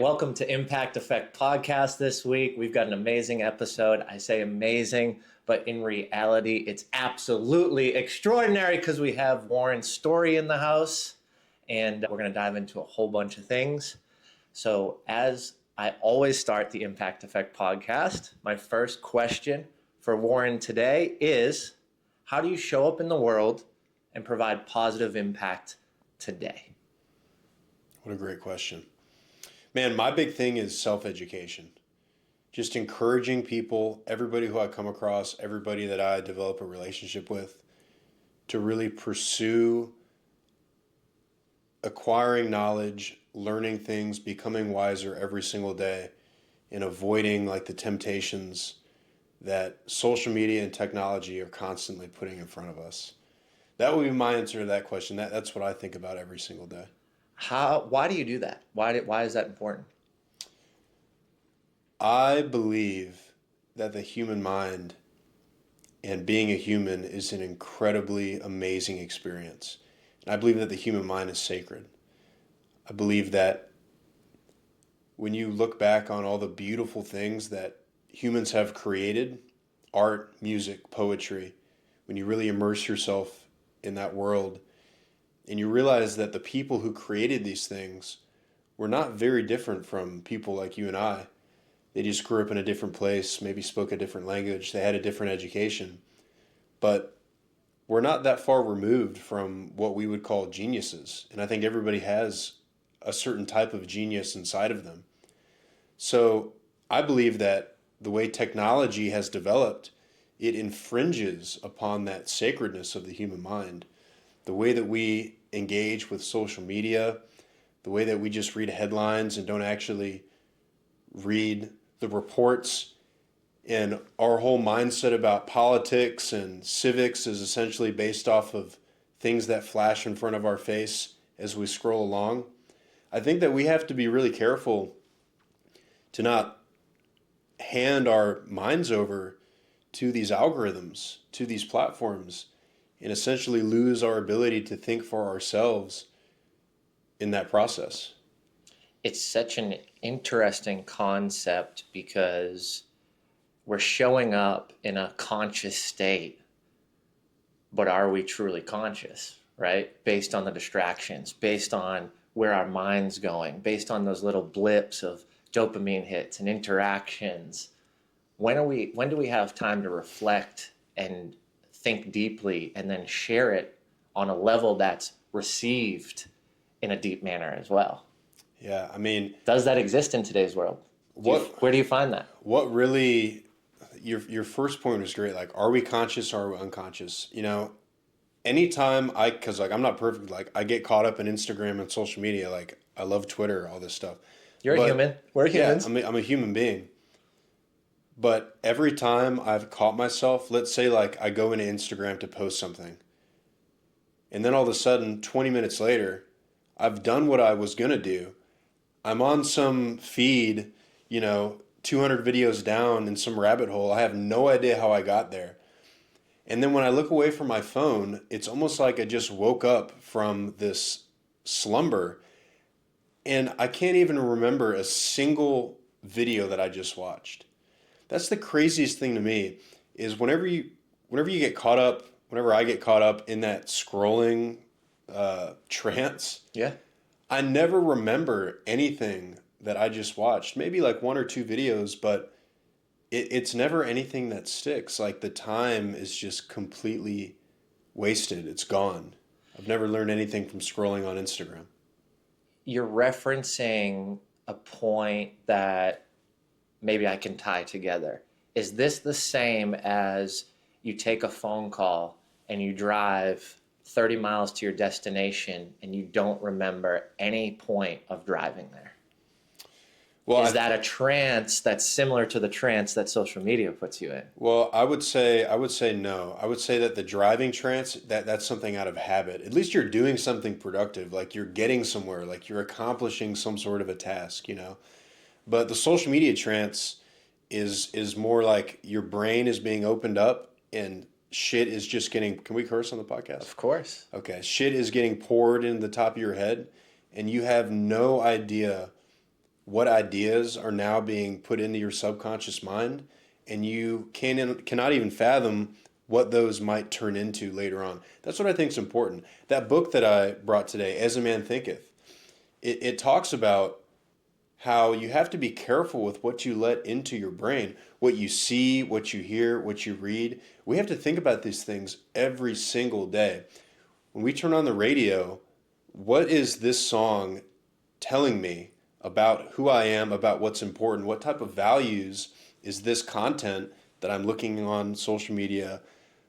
Welcome to Impact Effect Podcast this week. We've got an amazing episode. I say amazing, but in reality, it's absolutely extraordinary because we have Warren Steury in the house, and we're going to dive into a whole bunch of things. So as I always start the Impact Effect Podcast, my first question for Warren today is, how do you show up in the world and provide positive impact today? What a great question. Man, my big thing is self-education. Just encouraging people, everybody who I come across, everybody that I develop a relationship with, to really pursue acquiring knowledge, learning things, becoming wiser every single day, and avoiding like the temptations that social media and technology are constantly putting in front of us. That would be my answer to that question. That's what I think about every single day. Why do you do that? Why is that important? I believe that the human mind and being a human is an incredibly amazing experience. And I believe that the human mind is sacred. I believe that when you look back on all the beautiful things that humans have created, art, music, poetry, when you really immerse yourself in that world, and you realize that the people who created these things were not very different from people like you and I. They just grew up in a different place, maybe spoke a different language, they had a different education. But we're not that far removed from what we would call geniuses. And I think everybody has a certain type of genius inside of them. So I believe that the way technology has developed, it infringes upon that sacredness of the human mind. The way that we engage with social media, the way that we just read headlines and don't actually read the reports, and our whole mindset about politics and civics is essentially based off of things that flash in front of our face as we scroll along. I think that we have to be really careful to not hand our minds over to these algorithms, to these platforms, and essentially lose our ability to think for ourselves in that process. It's such an interesting concept because we're showing up in a conscious state, but are we truly conscious, right? Based on the distractions, based on where our mind's going, based on those little blips of dopamine hits and interactions. When do we have time to reflect and think deeply and then share it on a level that's received in a deep manner as well? Yeah, I mean, does that exist in today's world? Where do you find that? What really, your first point was great. Like, are we conscious or are we unconscious? You know, anytime because like I'm not perfect. Like I get caught up in Instagram and social media. Like I love Twitter, all this stuff. You're a human. We're humans. Yeah, I'm a human being. But every time I've caught myself, let's say like I go into Instagram to post something, and then all of a sudden, 20 minutes later, I've done what I was gonna do. I'm on some feed, 200 videos down in some rabbit hole. I have no idea how I got there. And then when I look away from my phone, it's almost like I just woke up from this slumber and I can't even remember a single video that I just watched. That's the craziest thing to me is whenever you get caught up, whenever I get caught up in that scrolling trance. Yeah. I never remember anything that I just watched. Maybe like one or two videos, but it's never anything that sticks. Like the time is just completely wasted. It's gone. I've never learned anything from scrolling on Instagram. You're referencing a point that maybe I can tie together. Is this the same as you take a phone call and you drive 30 miles to your destination and you don't remember any point of driving there? Well, is that a trance that's similar to the trance that social media puts you in? Well, I would say no. I would say that the driving trance, that's something out of habit. At least you're doing something productive, like you're getting somewhere, like you're accomplishing some sort of a task, But the social media trance is more like your brain is being opened up and shit is just getting, can we curse on the podcast? Of course. Okay. Shit is getting poured into the top of your head and you have no idea what ideas are now being put into your subconscious mind, and you cannot even fathom what those might turn into later on. That's what I think is important. That book that I brought today, As a Man Thinketh, it talks about how you have to be careful with what you let into your brain, what you see, what you hear, what you read. We have to think about these things every single day. When we turn on the radio, what is this song telling me about who I am, about what's important? What type of values is this content that I'm looking on social media,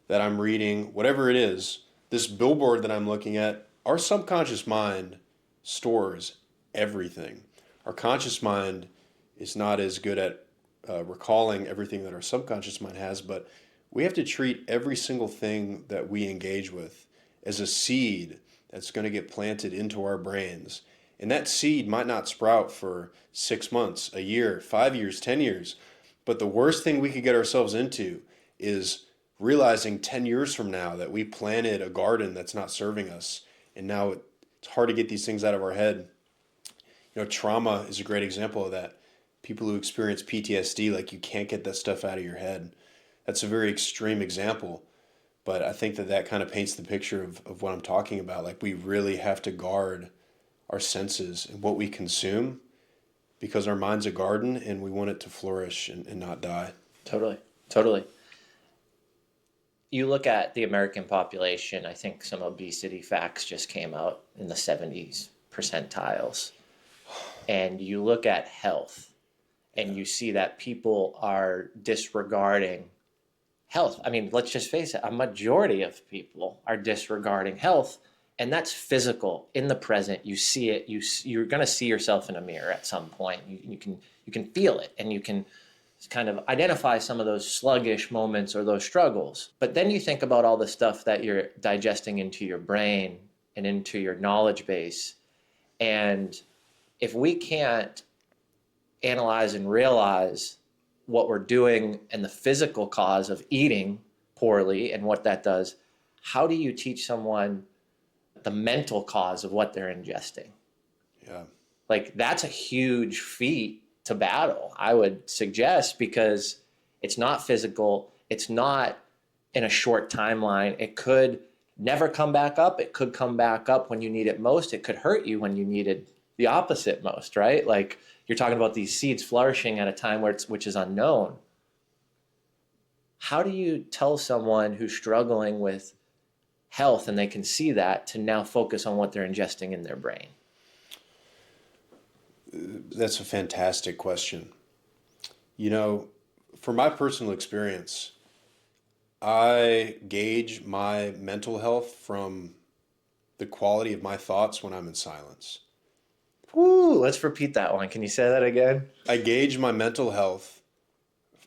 that I'm reading, whatever it is, this billboard that I'm looking at? Our subconscious mind stores everything. Our conscious mind is not as good at recalling everything that our subconscious mind has, but we have to treat every single thing that we engage with as a seed that's going to get planted into our brains. And that seed might not sprout for 6 months, a year, 5 years, 10 years. But the worst thing we could get ourselves into is realizing 10 years from now that we planted a garden that's not serving us. And now it's hard to get these things out of our head. Trauma is a great example of that. People who experience PTSD, like, you can't get that stuff out of your head. That's a very extreme example. But I think that kind of paints the picture of what I'm talking about. Like, we really have to guard our senses and what we consume, because our mind's a garden and we want it to flourish and not die. Totally. Totally. You look at the American population, I think some obesity facts just came out in the 70s percentiles. And you look at health and you see that people are disregarding health. I mean, let's just face it, a majority of people are disregarding health, and that's physical in the present. You see it. You're going to see yourself in a mirror at some point. You can feel it, and you can kind of identify some of those sluggish moments or those struggles. But then you think about all the stuff that you're digesting into your brain and into your knowledge base. And if we can't analyze and realize what we're doing and the physical cause of eating poorly and what that does, how do you teach someone the mental cause of what they're ingesting? Yeah. Like, that's a huge feat to battle, I would suggest, because it's not physical. It's not in a short timeline. It could never come back up. It could come back up when you need it most. It could hurt you when you needed the opposite most, right? Like, you're talking about these seeds flourishing at a time which is unknown. How do you tell someone who's struggling with health and they can see that to now focus on what they're ingesting in their brain? That's a fantastic question. For my personal experience, I gauge my mental health from the quality of my thoughts when I'm in silence. Woo, let's repeat that one. Can you say that again? I gauge my mental health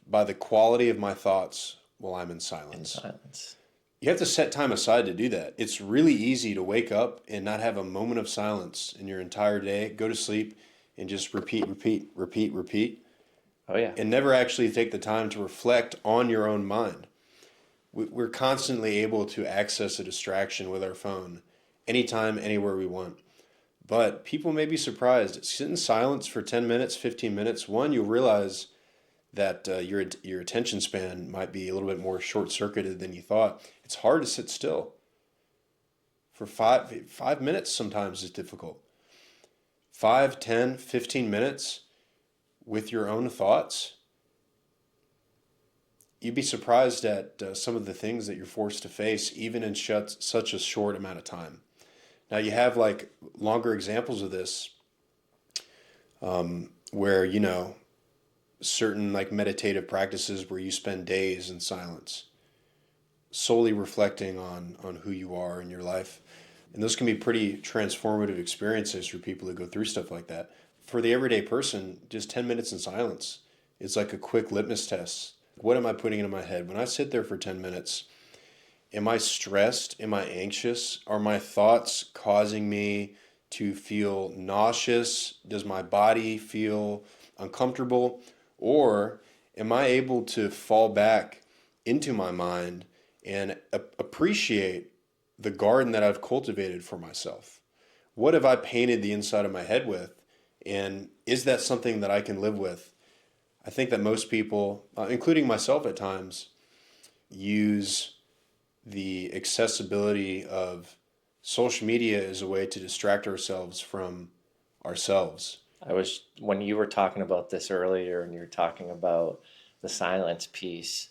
by the quality of my thoughts while I'm in In silence. silence. You have to set time aside to do that. It's really easy to wake up and not have a moment of silence in your entire day, go to sleep, and just repeat, repeat, repeat, repeat, Oh, yeah. and never actually take the time to reflect on your own mind. We're constantly able to access a distraction with our phone anytime, anywhere we want. But people may be surprised. Sit in silence for 10 minutes, 15 minutes. One, you'll realize that your attention span might be a little bit more short-circuited than you thought. It's hard to sit still. For 5 minutes sometimes is difficult. 5, 10, 15 minutes with your own thoughts. You'd be surprised at some of the things that you're forced to face, even in such a short amount of time. Now, you have like longer examples of this, where, certain like meditative practices where you spend days in silence, solely reflecting on who you are in your life. And those can be pretty transformative experiences for people who go through stuff like that. For the everyday person, just 10 minutes in silence is like a quick litmus test. What am I putting into my head? When I sit there for 10 minutes, am I stressed? Am I anxious? Are my thoughts causing me to feel nauseous? Does my body feel uncomfortable? Or am I able to fall back into my mind and appreciate the garden that I've cultivated for myself? What have I painted the inside of my head with? And is that something that I can live with? I think that most people, including myself at times, use the accessibility of social media as a way to distract ourselves from ourselves. When you were talking about this earlier and you were talking about the silence piece,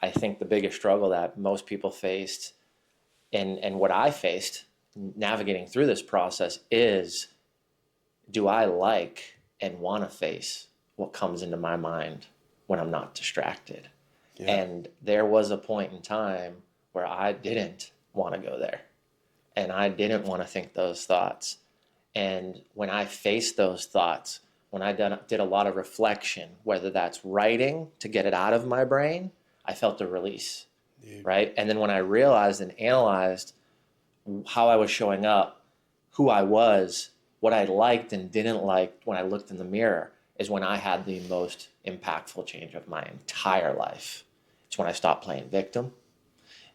I think the biggest struggle that most people faced and what I faced navigating through this process is, do I like and want to face what comes into my mind when I'm not distracted? Yeah. And there was a point in time where I didn't want to go there and I didn't want to think those thoughts. And when I faced those thoughts, when I did a lot of reflection, whether that's writing to get it out of my brain, I felt a release, Dude. right? And then when I realized and analyzed how I was showing up, who I was, what I liked and didn't like when I looked in the mirror, is when I had the most impactful change of my entire life. It's when I stopped playing victim.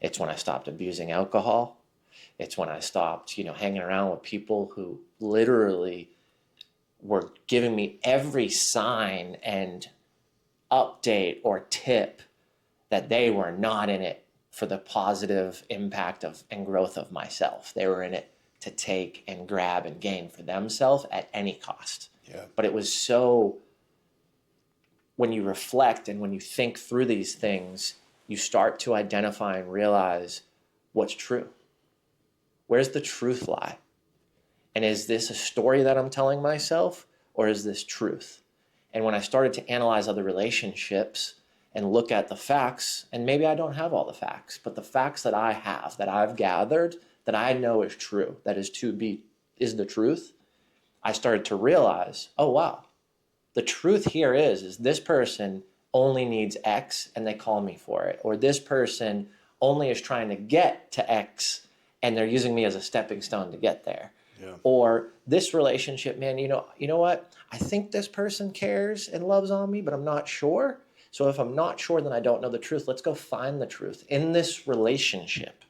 It's when I stopped abusing alcohol. It's when I stopped, hanging around with people who literally were giving me every sign and update or tip that they were not in it for the positive impact of and growth of myself. They were in it to take and grab and gain for themselves at any cost. Yeah. But it was so, when you reflect and when you think through these things, you start to identify and realize what's true. Where's the truth lie? And is this a story that I'm telling myself, or is this truth? And when I started to analyze other relationships and look at the facts, and maybe I don't have all the facts, but the facts that I have, that I've gathered, that I know is true, that is the truth, I started to realize, oh wow, the truth here is this person only needs X and they call me for it, or this person only is trying to get to X and they're using me as a stepping stone to get there. Yeah. Or this relationship, man, you know what? I think this person cares and loves on me, but I'm not sure. So if I'm not sure, then I don't know the truth. Let's go find the truth in this relationship,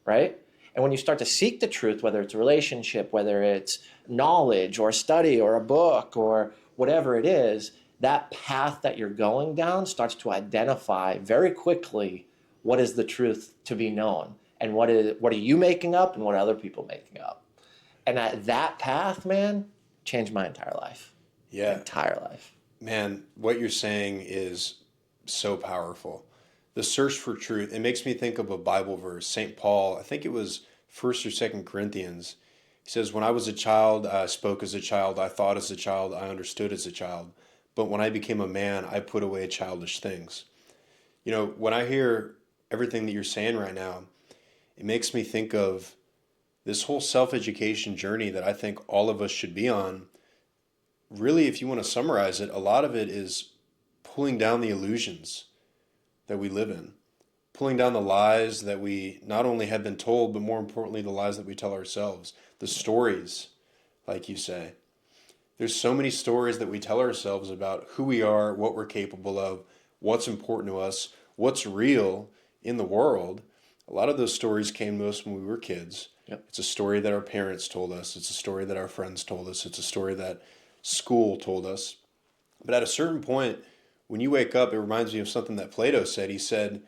right? And when you start to seek the truth, whether it's a relationship, whether it's knowledge or study or a book or whatever it is, that path that you're going down starts to identify very quickly what is the truth to be known and what are you making up and what are other people making up. And that path, man, changed my entire life. Yeah. Entire life. Man, what you're saying is so powerful. The search for truth, it makes me think of a Bible verse. St. Paul, I think it was 1st or 2nd Corinthians. He says, when I was a child, I spoke as a child, I thought as a child, I understood as a child. But when I became a man, I put away childish things. When I hear everything that you're saying right now, it makes me think of this whole self-education journey that I think all of us should be on. Really, if you want to summarize it, a lot of it is pulling down the illusions that we live in, pulling down the lies that we not only have been told, but more importantly, the lies that we tell ourselves, the stories, like you say. There's so many stories that we tell ourselves about who we are, what we're capable of, what's important to us, what's real in the world. A lot of those stories came to us when we were kids. Yep. It's a story that our parents told us. It's a story that our friends told us. It's a story that school told us. But at a certain point, when you wake up, it reminds me of something that Plato said. He said,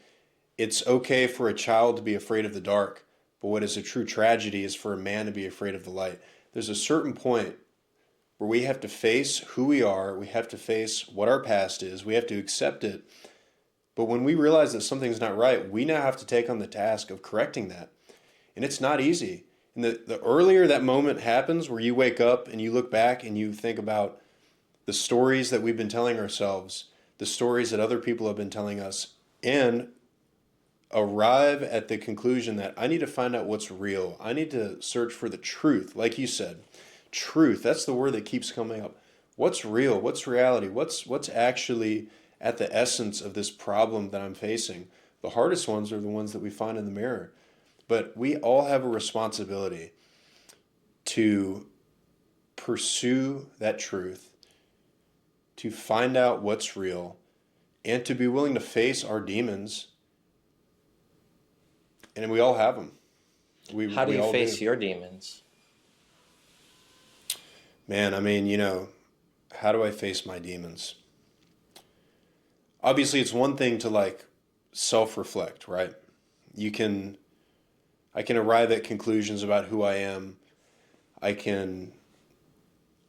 it's okay for a child to be afraid of the dark, but what is a true tragedy is for a man to be afraid of the light. There's a certain point where we have to face who we are, we have to face what our past is, we have to accept it. But when we realize that something's not right, we now have to take on the task of correcting that. And it's not easy. And the earlier that moment happens where you wake up and you look back and you think about the stories that we've been telling ourselves, the stories that other people have been telling us, and arrive at the conclusion that I need to find out what's real. I need to search for the truth. Like you said, truth, that's the word that keeps coming up. What's real? What's reality? What's actually at the essence of this problem that I'm facing? The hardest ones are the ones that we find in the mirror. But we all have a responsibility to pursue that truth, to find out what's real, and to be willing to face our demons. And we all have them. How do we you all face do. your demons? Man, I mean, how do I face my demons? Obviously, it's one thing to like self-reflect, right? You can I can arrive at conclusions about who I am. I can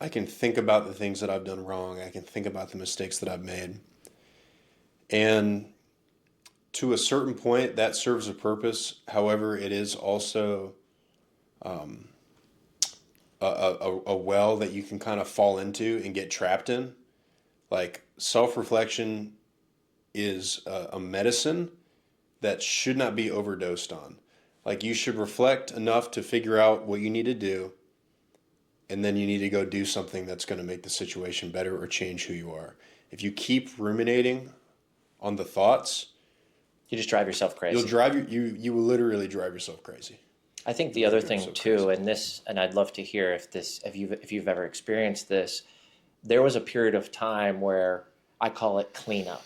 I can think about the things that I've done wrong. I can think about the mistakes that I've made. And to a certain point, that serves a purpose. However, it is also a well that you can kind of fall into and get trapped in. Like self reflection is a medicine that should not be overdosed on. Like you should reflect enough to figure out what you need to do, and then you need to go do something that's going to make the situation better or change who you are. If you keep ruminating on the thoughts, You just drive yourself you'll crazy. drive you will literally drive yourself crazy. I think You the will other drive thing yourself too, crazy. and I'd love to hear if you've ever experienced this. There was a period of time where I call it cleanup,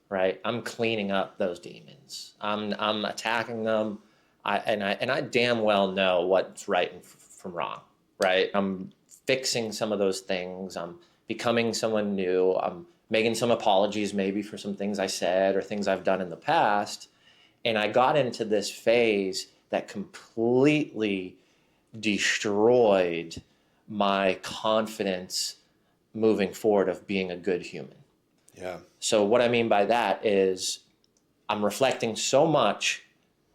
right? I'm cleaning up those demons. I'm attacking them. I damn well know what's right and from wrong, right? I'm fixing some of those things. I'm becoming someone new. I'm making some apologies maybe for some things I said or things I've done in the past. And I got into this phase that completely destroyed my confidence moving forward of being a good human. Yeah. So, what I mean by that is I'm reflecting so much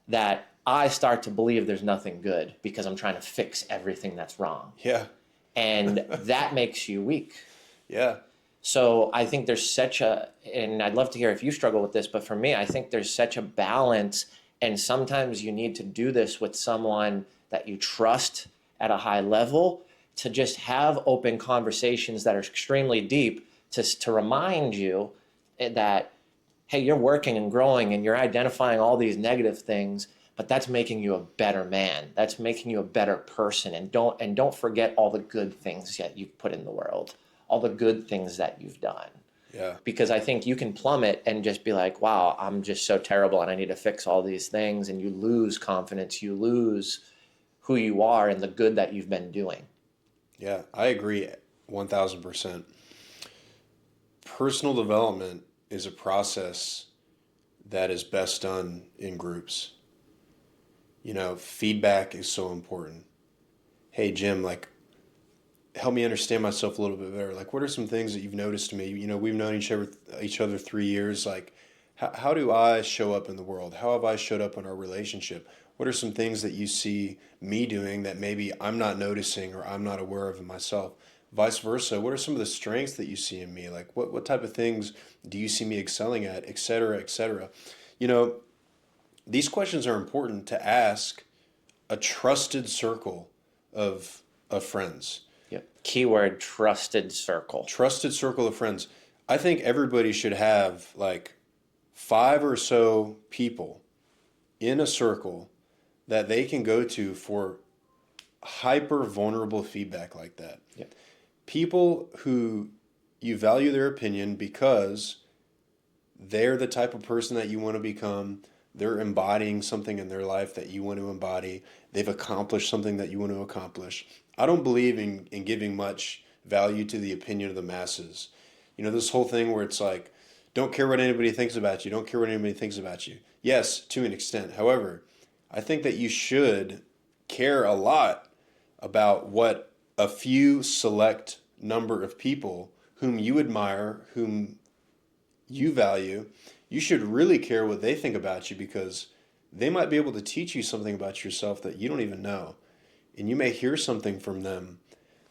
that I start to believe there's nothing good because I'm trying to fix everything that's wrong. Yeah. And that makes you weak. Yeah. So I think there's such a, and I'd love to hear if you struggle with this, but for me, I think there's such a balance. And sometimes you need to do this with someone that you trust at a high level to just have open conversations that are extremely deep to remind you that, hey, you're working and growing and you're identifying all these negative things, but that's making you a better man. That's making you a better person. And don't forget all the good things that you've put in the world, all the good things that you've done. Yeah. Because I think you can plummet and just be like, wow, I'm just so terrible and I need to fix all these things. And you lose confidence. You lose who you are and the good that you've been doing. Yeah. I agree 1000%. Personal development is a process that is best done in groups. Feedback is so important. Hey, Jim, like, help me understand myself a little bit better. Like, what are some things that you've noticed to me? We've known each other 3 years. Like, how do I show up in the world? How have I showed up in our relationship? What are some things that you see me doing that maybe I'm not noticing or I'm not aware of in myself? Vice versa. What are some of the strengths that you see in me? Like, what type of things do you see me excelling at, et cetera, et cetera? You know, these questions are important to ask a trusted circle of friends. Yep. Keyword trusted circle. Trusted circle of friends. I think everybody should have like five or so people in a circle that they can go to for hyper vulnerable feedback like that. Yep. People who you value their opinion because they're the type of person that you want to become. They're embodying something in their life that you want to embody. They've accomplished something that you want to accomplish. I don't believe in giving much value to the opinion of the masses. This whole thing where it's like, don't care what anybody thinks about you. Don't care what anybody thinks about you. Yes, to an extent. However, I think that you should care a lot about what a few select number of people whom you admire, whom you value, you should really care what they think about you because they might be able to teach you something about yourself that you don't even know. And you may hear something from them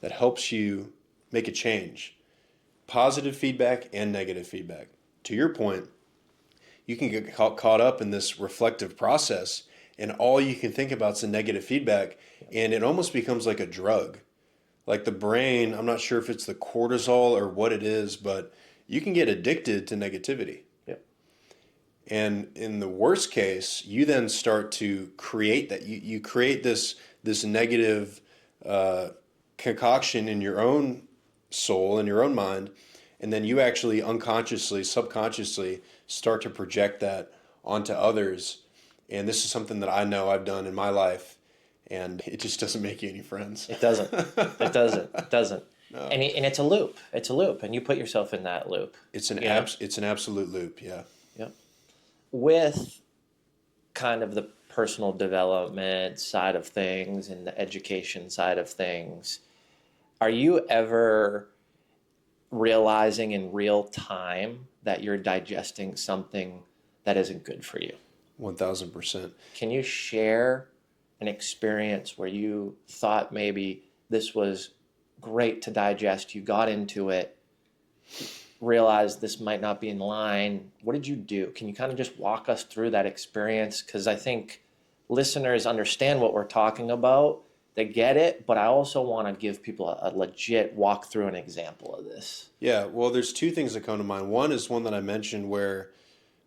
that helps you make a change. Positive feedback and negative feedback. To your point, you can get caught up in this reflective process and all you can think about is the negative feedback and it almost becomes like a drug. Like the brain, I'm not sure if it's the cortisol or what it is, but you can get addicted to negativity. Yep. And in the worst case, you then start to create that. You create this negative concoction in your own soul, in your own mind, and then you actually unconsciously, subconsciously start to project that onto others. And this is something that I know I've done in my life, and it just doesn't make you any friends. It doesn't. It doesn't. It doesn't. No, And it's a loop. It's a loop, and you put yourself in that loop. You know. it's an absolute loop. Yeah. Yep. With kind of the personal development side of things and the education side of things, are you ever realizing in real time that you're digesting something that isn't good for you? 1000%. Can you share an experience where you thought maybe this was great to digest, you got into it, realized this might not be in line? What did you do? Can you kind of just walk us through that experience? Because I think listeners understand what we're talking about, they get it, but I also want to give people a legit walk through an example of this. Yeah, well, there's two things that come to mind. One is one that I mentioned where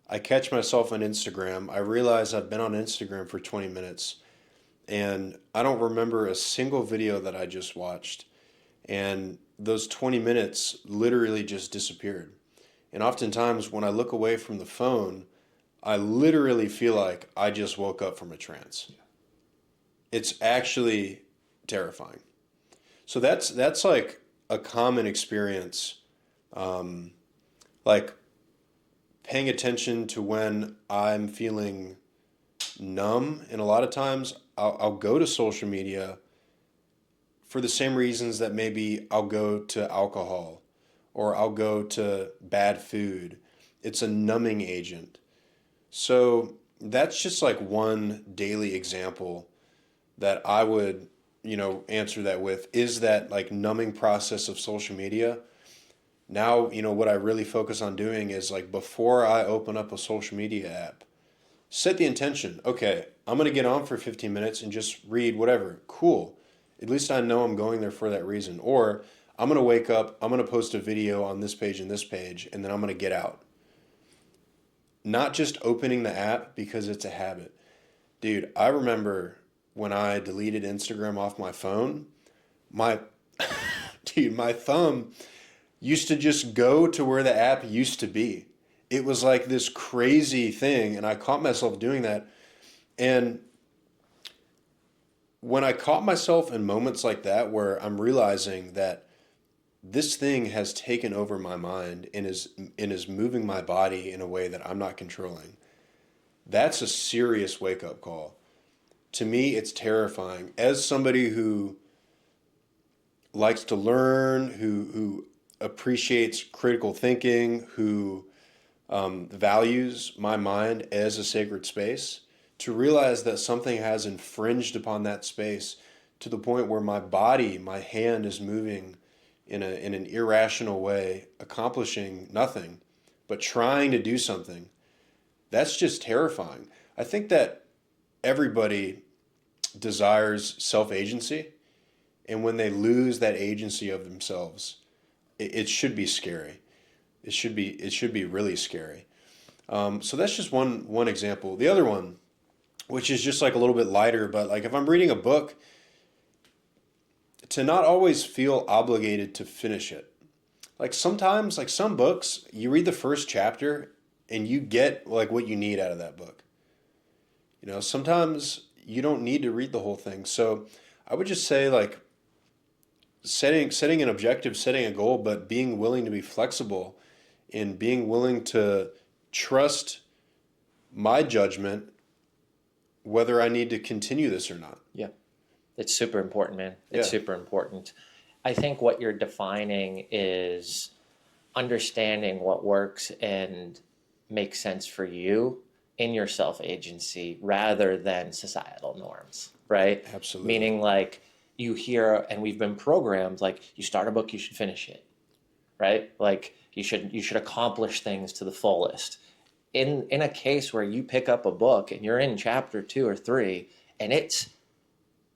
I catch myself on Instagram. I realize I've been on Instagram for 20 minutes and I don't remember a single video that I just watched. And those 20 minutes literally just disappeared. And oftentimes when I look away from the phone, I literally feel like I just woke up from a trance. It's actually terrifying. So that's like a common experience, like paying attention to when I'm feeling numb. And a lot of times I'll go to social media for the same reasons that maybe I'll go to alcohol or I'll go to bad food. It's a numbing agent. So that's just like one daily example that I would, answer that with is that like numbing process of social media. Now, what I really focus on doing is like before I open up a social media app, set the intention. Okay, I'm going to get on for 15 minutes and just read whatever. Cool. At least I know I'm going there for that reason. Or I'm going to wake up, I'm going to post a video on this page and this page, and then I'm going to get out. Not just opening the app because it's a habit. Dude, I remember when I deleted Instagram off my phone, my dude, my thumb used to just go to where the app used to be. It was like this crazy thing, and I caught myself doing that. And when I caught myself in moments like that where I'm realizing that this thing has taken over my mind and is moving my body in a way that I'm not controlling, that's a serious wake-up call. To me, it's terrifying. As somebody who likes to learn, who appreciates critical thinking, who values my mind as a sacred space, to realize that something has infringed upon that space to the point where my body, my hand is moving in an irrational way, accomplishing nothing, but trying to do something, that's just terrifying. I think that everybody desires self-agency, and when they lose that agency of themselves, it should be scary. It should be really scary. So that's just one example. The other one, which is just like a little bit lighter, but like if I'm reading a book, to not always feel obligated to finish it. Like sometimes, like some books, you read the first chapter and you get like what you need out of that book. Sometimes you don't need to read the whole thing. So I would just say like setting an objective, setting a goal, but being willing to be flexible and being willing to trust my judgment whether I need to continue this or not. Yeah. It's super important, man. It's Yeah, super important. I think what you're defining is understanding what works and makes sense for you in your self agency rather than societal norms, right? absolutely. Meaning, like, you hear, and we've been programmed, like, you start a book, you should finish it, right? Like, you should accomplish things to the fullest. In a case where you pick up a book and you're in chapter 2 or 3 and it's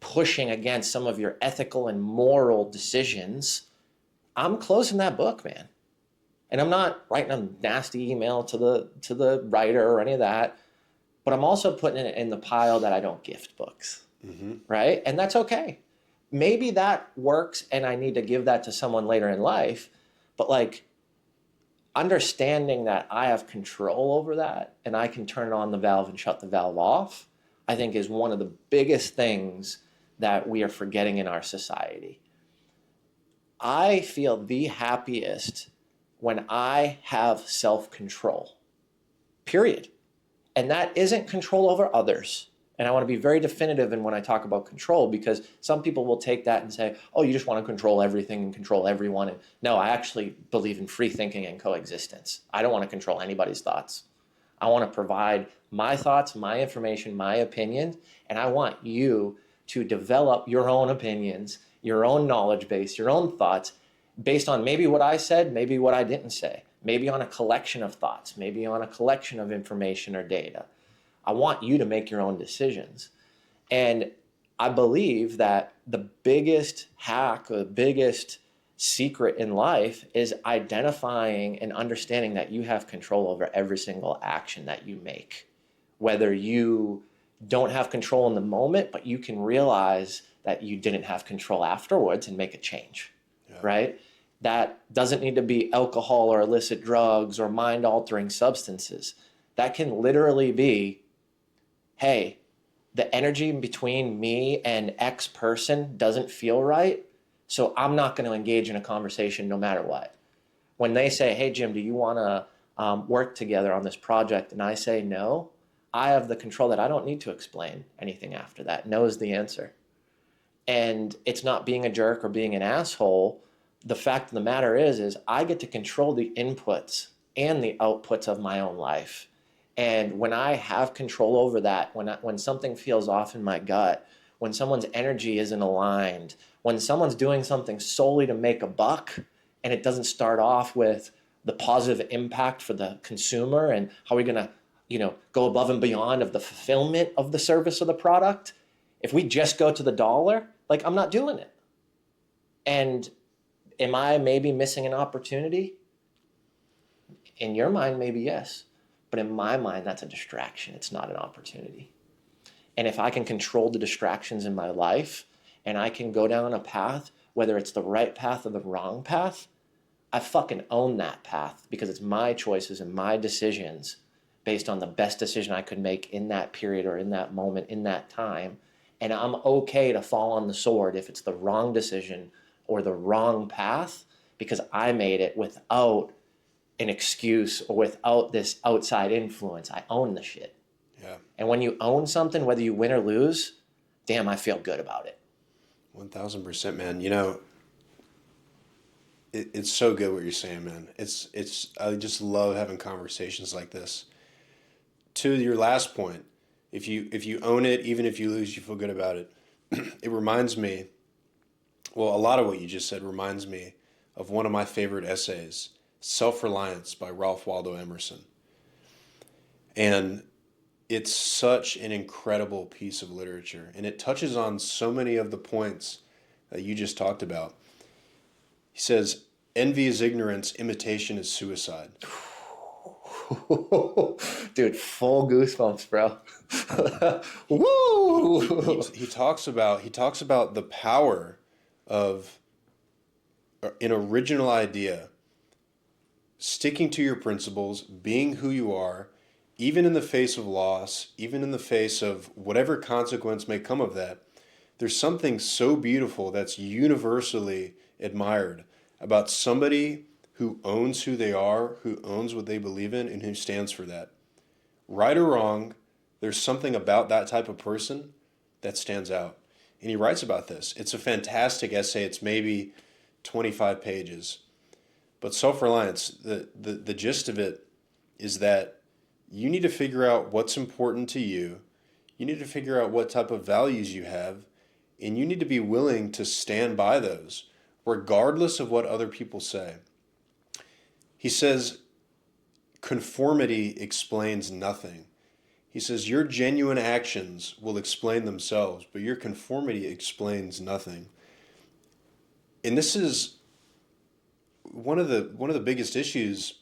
pushing against some of your ethical and moral decisions, I'm closing that book, man. And I'm not writing a nasty email to the writer or any of that, but I'm also putting it in the pile that I don't gift books, Hmm. right? And that's okay. Maybe that works and I need to give that to someone later in life, but like understanding that I have control over that and I can turn on the valve and shut the valve off, I think is one of the biggest things that we are forgetting in our society. I feel the happiest when I have self-control, period. And that isn't control over others. And I want to be very definitive in when I talk about control, because some people will take that and say, oh, you just want to control everything and control everyone. And no, I actually believe in free thinking and coexistence. I don't want to control anybody's thoughts. I want to provide my thoughts, my information, my opinion, and I want you to develop your own opinions, your own knowledge base, your own thoughts based on maybe what I said, maybe what I didn't say, maybe on a collection of thoughts, maybe on a collection of information or data. I want you to make your own decisions. And I believe that the biggest hack or the biggest secret in life is identifying and understanding that you have control over every single action that you make. Whether you don't have control in the moment, but you can realize that you didn't have control afterwards and make a change, right? That doesn't need to be alcohol or illicit drugs or mind-altering substances. That can literally be, hey, the energy between me and X person doesn't feel right, so I'm not going to engage in a conversation no matter what. When they say, hey, Jim, do you want to work together on this project? And I say no, I have the control that I don't need to explain anything after that. No is the answer. And it's not being a jerk or being an asshole. The fact of the matter is I get to control the inputs and the outputs of my own life. And when I have control over that, when something feels off in my gut, when someone's energy isn't aligned, when someone's doing something solely to make a buck, and it doesn't start off with the positive impact for the consumer and how are we going to, go above and beyond of the fulfillment of the service or the product. If we just go to the dollar, like, I'm not doing it. And am I maybe missing an opportunity? In your mind, maybe yes. But in my mind, that's a distraction. It's not an opportunity. And if I can control the distractions in my life and I can go down a path, whether it's the right path or the wrong path, I fucking own that path because it's my choices and my decisions based on the best decision I could make in that period or in that moment, in that time. And I'm okay to fall on the sword if it's the wrong decision or the wrong path because I made it without an excuse or without this outside influence. I own the shit. Yeah. And when you own something, whether you win or lose, damn, I feel good about it. 1000%, man. It's so good what you're saying, man. I just love having conversations like this. To your last point, if you own it, even if you lose, you feel good about it. It reminds me, well, a lot of what you just said reminds me of one of my favorite essays, Self-Reliance by Ralph Waldo Emerson. And it's such an incredible piece of literature, and it touches on so many of the points that you just talked about. He says, envy is ignorance, imitation is suicide. Dude, full goosebumps, bro. Woo! Woo! He talks about the power of an original idea, sticking to your principles, being who you are, even in the face of loss, even in the face of whatever consequence may come of that. There's something so beautiful that's universally admired about somebody who owns who they are, who owns what they believe in, and who stands for that. Right or wrong, there's something about that type of person that stands out. And he writes about this. It's a fantastic essay. It's maybe 25 pages. But self-reliance, the gist of it is that you need to figure out what's important to you. You need to figure out what type of values you have, and you need to be willing to stand by those, regardless of what other people say. He says, conformity explains nothing. He says, your genuine actions will explain themselves, but your conformity explains nothing. And this is one of the biggest issues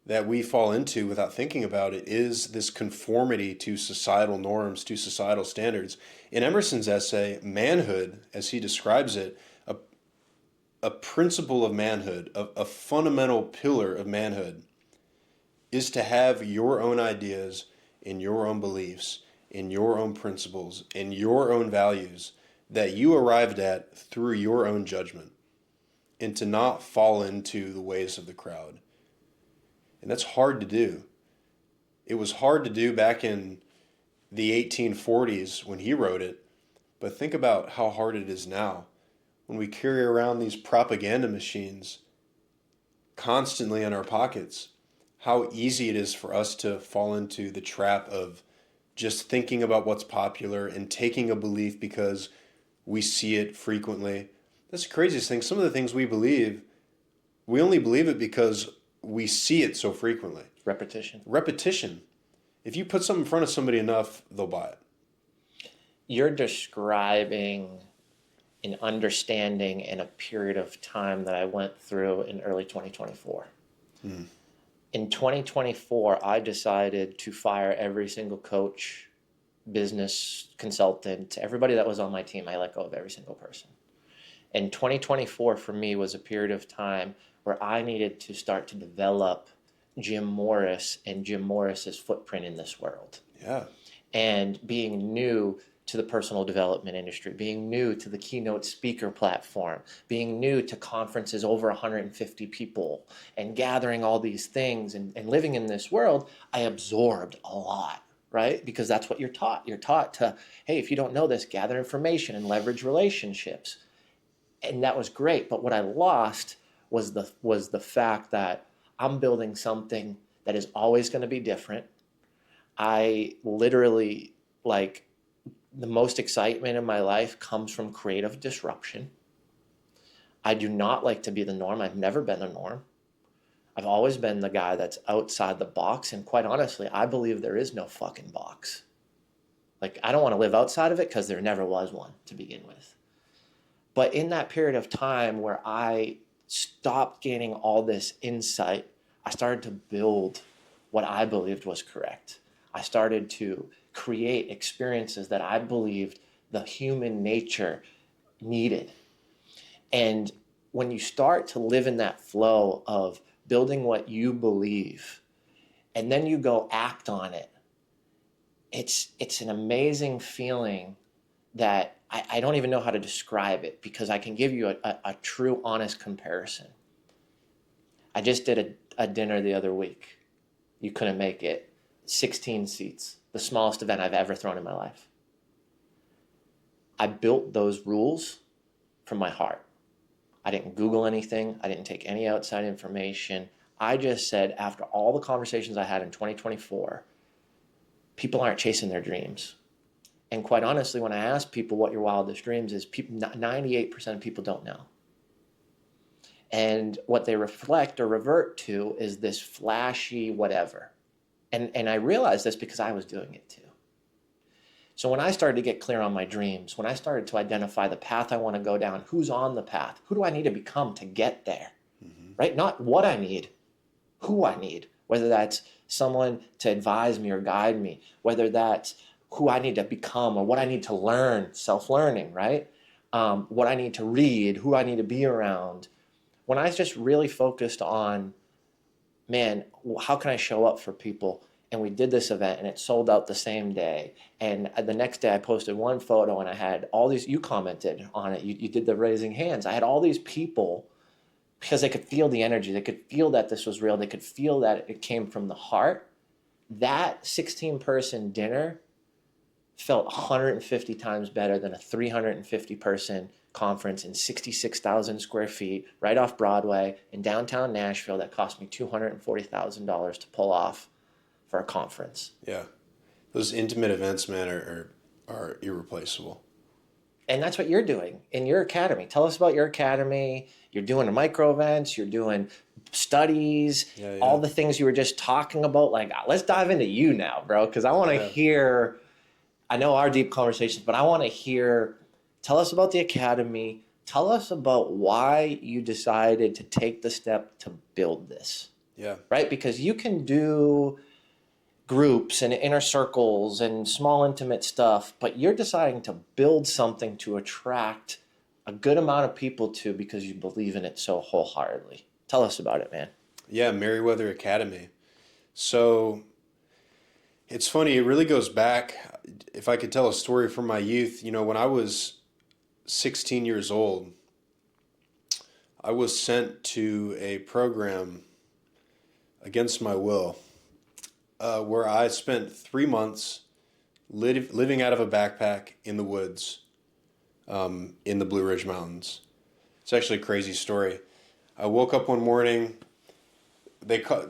that we fall into without thinking about it is this conformity to societal norms, to societal standards. In Emerson's essay, manhood, as he describes it, a principle of manhood, a fundamental pillar of manhood, is to have your own ideas and your own beliefs and your own principles and your own values that you arrived at through your own judgment. and to not fall into the ways of the crowd. And that's hard to do. It was hard to do back in the 1840s when he wrote it, but think about how hard it is now when we carry around these propaganda machines constantly in our pockets. How easy it is for us to fall into the trap of just thinking about what's popular and taking a belief because we see it frequently. That's the craziest thing. Some of the things we believe, we only believe it because we see it so frequently. Repetition. Repetition. If you put something in front of somebody enough, they'll buy it. You're describing an understanding in a period of time that I went through in early 2024. In 2024, I decided to fire every single coach, business consultant, everybody that was on my team. I let go of every single person. And 2024 for me was a period of time where I needed to start to develop Jim Morris and Jim Morris's footprint in this world. Yeah. And being new to the personal development industry, being new to the keynote speaker platform, being new to conferences over 150 people, and gathering all these things and living in this world, I absorbed a lot, right? Because that's what you're taught. You're taught to, hey, if you don't know this, gather information and leverage relationships. And that was great. But what I lost was the fact that I'm building something that is always going to be different. I literally, like, the most excitement in my life comes from creative disruption. I do not like to be the norm. I've never been the norm. I've always been the guy that's outside the box. And quite honestly, I believe there is no fucking box. Like, I don't want to live outside of it because there never was one to begin with. But in that period of time where I stopped gaining all this insight, I started to build what I believed was correct. I started to create experiences that I believed the human nature needed. And when you start to live in that flow of building what you believe, and then you go act on it, it's an amazing feeling that I don't even know how to describe it, because I can give you a true, honest comparison. I just did a dinner the other week. You couldn't make it. 16 seats, the smallest event I've ever thrown in my life. I built those rules from my heart. I didn't Google anything. I didn't take any outside information. I just said, after all the conversations I had in 2024, people aren't chasing their dreams. And quite honestly, when I ask people what your wildest dreams is, 98% of people don't know. And what they reflect or revert to is this flashy whatever. And I realized this because I was doing it too. So when I started to get clear on my dreams, when I started to identify the path I want to go down, who's on the path, who do I need to become to get there, right? Not what I need, who I need, whether that's someone to advise me or guide me, whether that's who I need to become or what I need to learn, self-learning, right? What I need to read, who I need to be around. When I just really focused on, man, how can I show up for people? And we did this event and it sold out the same day. And the next day I posted one photo and I had all these, you commented on it, you did the raising hands. I had all these people because they could feel the energy. They could feel that this was real. They could feel that it came from the heart. That 16-person dinner felt 150 times better than a 350-person conference in 66,000 square feet right off Broadway in downtown Nashville that cost me $240,000 to pull off for a conference. Yeah. Those intimate events, man, are irreplaceable. And that's what you're doing in your academy. Tell us about your academy. You're doing micro events. You're doing studies, all the things you were just talking about. Like, let's dive into you now, bro, because I want to hear, I know our deep conversations, but I want to hear, tell us about the academy. Tell us about why you decided to take the step to build this. Yeah. Right? Because you can do groups and inner circles and small intimate stuff, but you're deciding to build something to attract a good amount of people to because you believe in it so wholeheartedly. Tell us about it, man. Yeah, Meriwether Academy. So it's funny, it really goes back, if I could tell a story from my youth, when I was 16 years old, I was sent to a program against my will, where I spent 3 months living out of a backpack in the woods, in the Blue Ridge Mountains. It's actually a crazy story. I woke up one morning.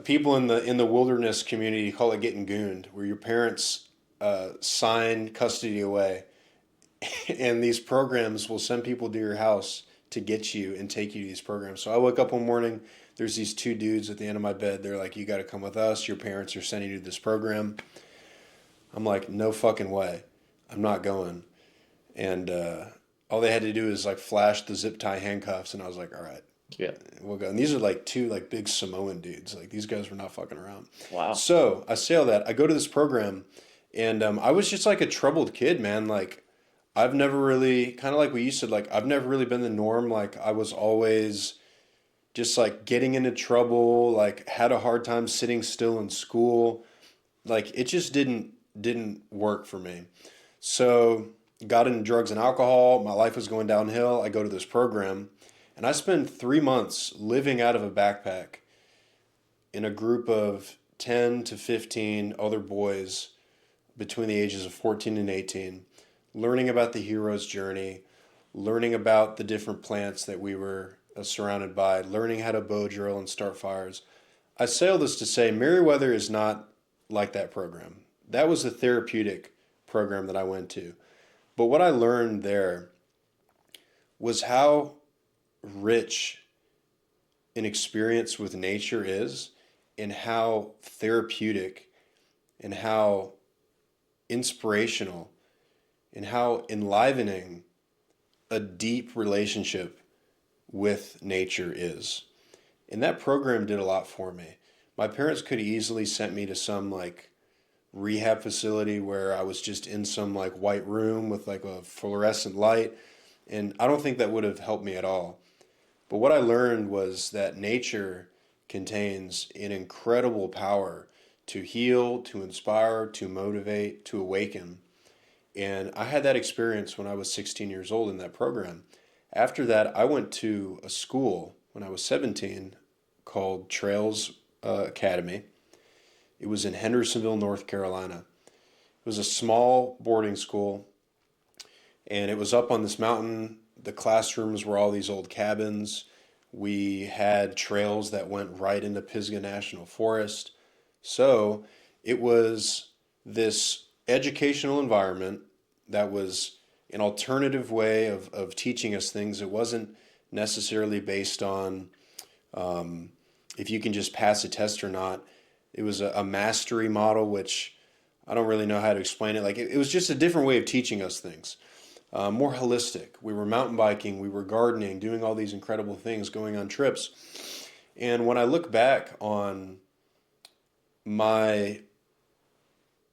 People in the wilderness community call it getting gooned, where your parents sign custody away, and these programs will send people to your house to get you and take you to these programs. So I woke up one morning. There's these two dudes at the end of my bed. They're like, "You got to come with us. Your parents are sending you to this program." I'm like, "No fucking way. I'm not going." And all they had to do is like flash the zip tie handcuffs, and I was like, "All right, Yeah. we'll go." And these are like two like big Samoan dudes. Like these guys were not fucking around. Wow. So I say all that. I go to this program, and I was just like a troubled kid, man. Like I've never really, kind of like what you said, like I've never really been the norm. Like I was always just like getting into trouble. Like had a hard time sitting still in school. Like it just didn't work for me. So got into drugs and alcohol. My life was going downhill. I go to this program, and I spend 3 months living out of a backpack in a group of 10 to 15 other boys between the ages of 14 and 18, learning about the hero's journey, learning about the different plants that we were surrounded by, learning how to bow drill and start fires. I say all this to say Meriwether is not like that program. That was a therapeutic program that I went to. But what I learned there was how rich an experience with nature is, and how therapeutic and how inspirational and how enlivening a deep relationship with nature is. And that program did a lot for me. My parents could have easily sent me to some like rehab facility where I was just in some like white room with like a fluorescent light, and I don't think that would have helped me at all. But what I learned was that nature contains an incredible power to heal, to inspire, to motivate, to awaken. And I had that experience when I was 16 years old in that program. After that, I went to a school when I was 17 called Academy. It was in Hendersonville, North Carolina. It was a small boarding school, and it was up on this mountain. The classrooms were all these old cabins. We had trails that went right into Pisgah National Forest. So it was this educational environment that was an alternative way of teaching us things. It wasn't necessarily based on if you can just pass a test or not. It was a mastery model, which I don't really know how to explain it. Like it was just a different way of teaching us things, more holistic. We were mountain biking, we were gardening, doing all these incredible things, going on trips. And when I look back on my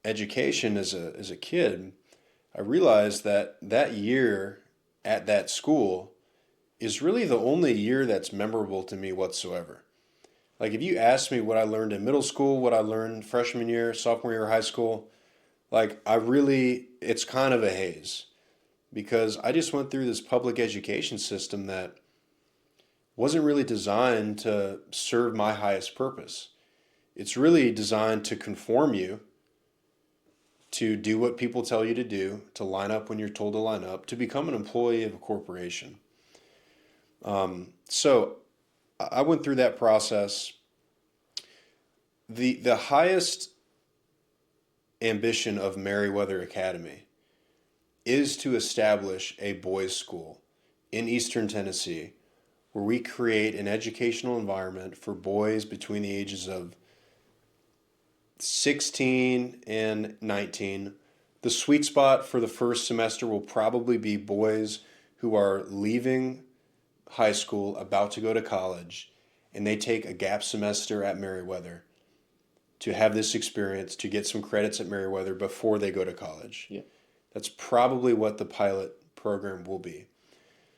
education as a kid, I realized that that year at that school is really the only year that's memorable to me whatsoever. Like if you ask me what I learned in middle school, what I learned freshman year, sophomore year of high school, like it's kind of a haze, because I just went through this public education system that wasn't really designed to serve my highest purpose. It's really designed to conform you, to do what people tell you to do, to line up when you're told to line up, to become an employee of a corporation. So I went through that process. The highest ambition of Meriwether Academy is to establish a boys' school in Eastern Tennessee where we create an educational environment for boys between the ages of 16 and 19. The sweet spot for the first semester will probably be boys who are leaving high school, about to go to college, and they take a gap semester at Meriwether to have this experience, to get some credits at Meriwether before they go to college. Yeah. That's probably what the pilot program will be.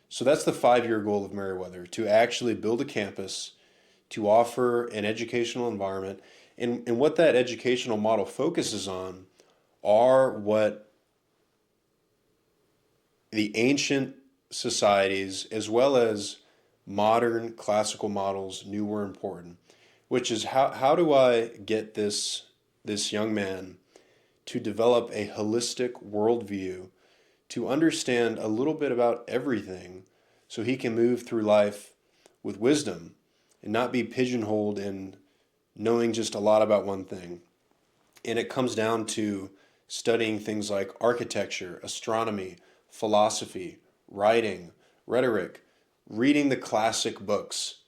So that's the 5-year goal of Meriwether, to actually build a campus, to offer an educational environment. And what that educational model focuses on are what the ancient societies, as well as modern classical models knew were important, which is how do I get this young man to develop a holistic worldview, to understand a little bit about everything so he can move through life with wisdom and not be pigeonholed in knowing just a lot about one thing. And it comes down to studying things like architecture, astronomy, philosophy, writing, rhetoric, reading the classic books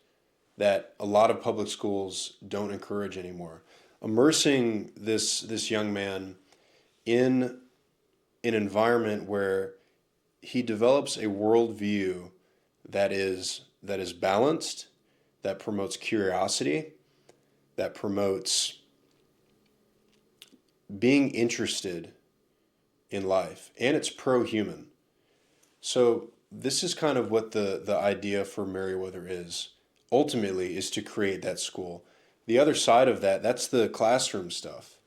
that a lot of public schools don't encourage anymore. Immersing this young man in an environment where he develops a worldview that is balanced, that promotes curiosity, that promotes being interested in life, and it's pro-human. So this is kind of what the idea for Meriwether is. Ultimately, is to create that school. The other side of that, that's the classroom stuff.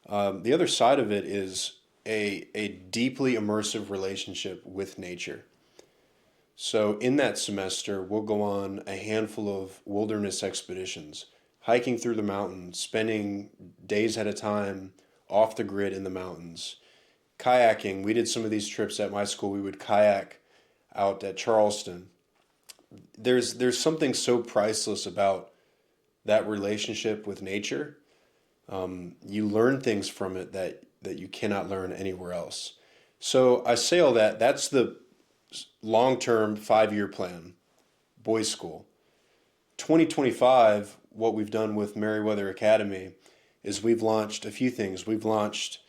The other side of it is a deeply immersive relationship with nature. So in that semester, we'll go on a handful of wilderness expeditions, hiking through the mountains, spending days at a time off the grid in the mountains. Kayaking, we did some of these trips at my school. We would kayak out at Charleston. There's something so priceless about that relationship with nature. You learn things from it that you cannot learn anywhere else. So I say all that. That's the long-term 5-year plan, boys' school. 2025, what we've done with Meriwether Academy is we've launched a few things. We've launched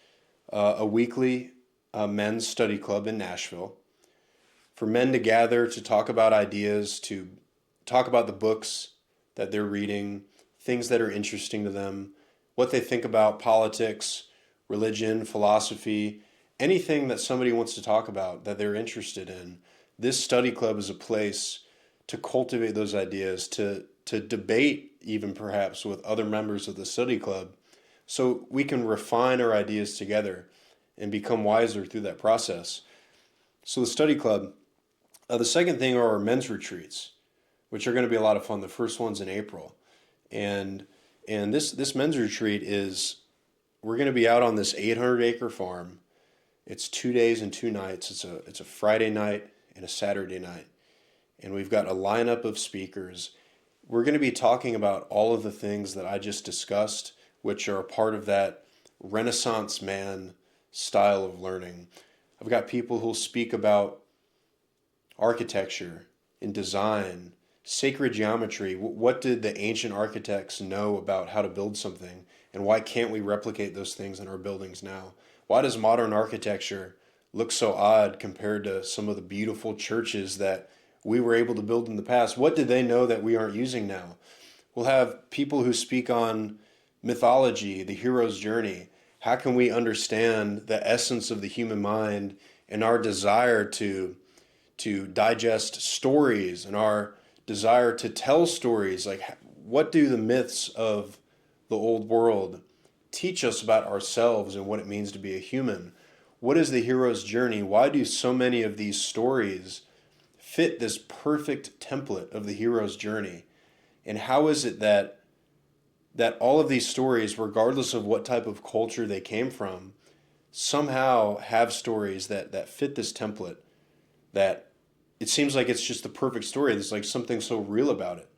a weekly men's study club in Nashville for men to gather to talk about ideas, to talk about the books that they're reading, things that are interesting to them, what they think about politics, religion, philosophy, anything that somebody wants to talk about that they're interested in. This study club is a place to cultivate those ideas, to debate even perhaps with other members of the study club, so we can refine our ideas together and become wiser through that process. So the study club. The second thing are our men's retreats, which are going to be a lot of fun. The first one's in April. And this men's retreat is, we're going to be out on this 800-acre farm. It's 2 days and 2 nights. It's a Friday night and a Saturday night. And we've got a lineup of speakers. We're going to be talking about all of the things that I just discussed, which are a part of that Renaissance man style of learning. I've got people who'll speak about architecture and design, sacred geometry. What did the ancient architects know about how to build something? And why can't we replicate those things in our buildings now? Why does modern architecture look so odd compared to some of the beautiful churches that we were able to build in the past? What did they know that we aren't using now? We'll have people who speak on mythology, the hero's journey. How can we understand the essence of the human mind and our desire to digest stories and our desire to tell stories? Like, what do the myths of the old world teach us about ourselves and what it means to be a human? What is the hero's journey? Why do so many of these stories fit this perfect template of the hero's journey? And how is it that all of these stories, regardless of what type of culture they came from, somehow have stories that fit this template, that it seems like it's just the perfect story. There's like something so real about it.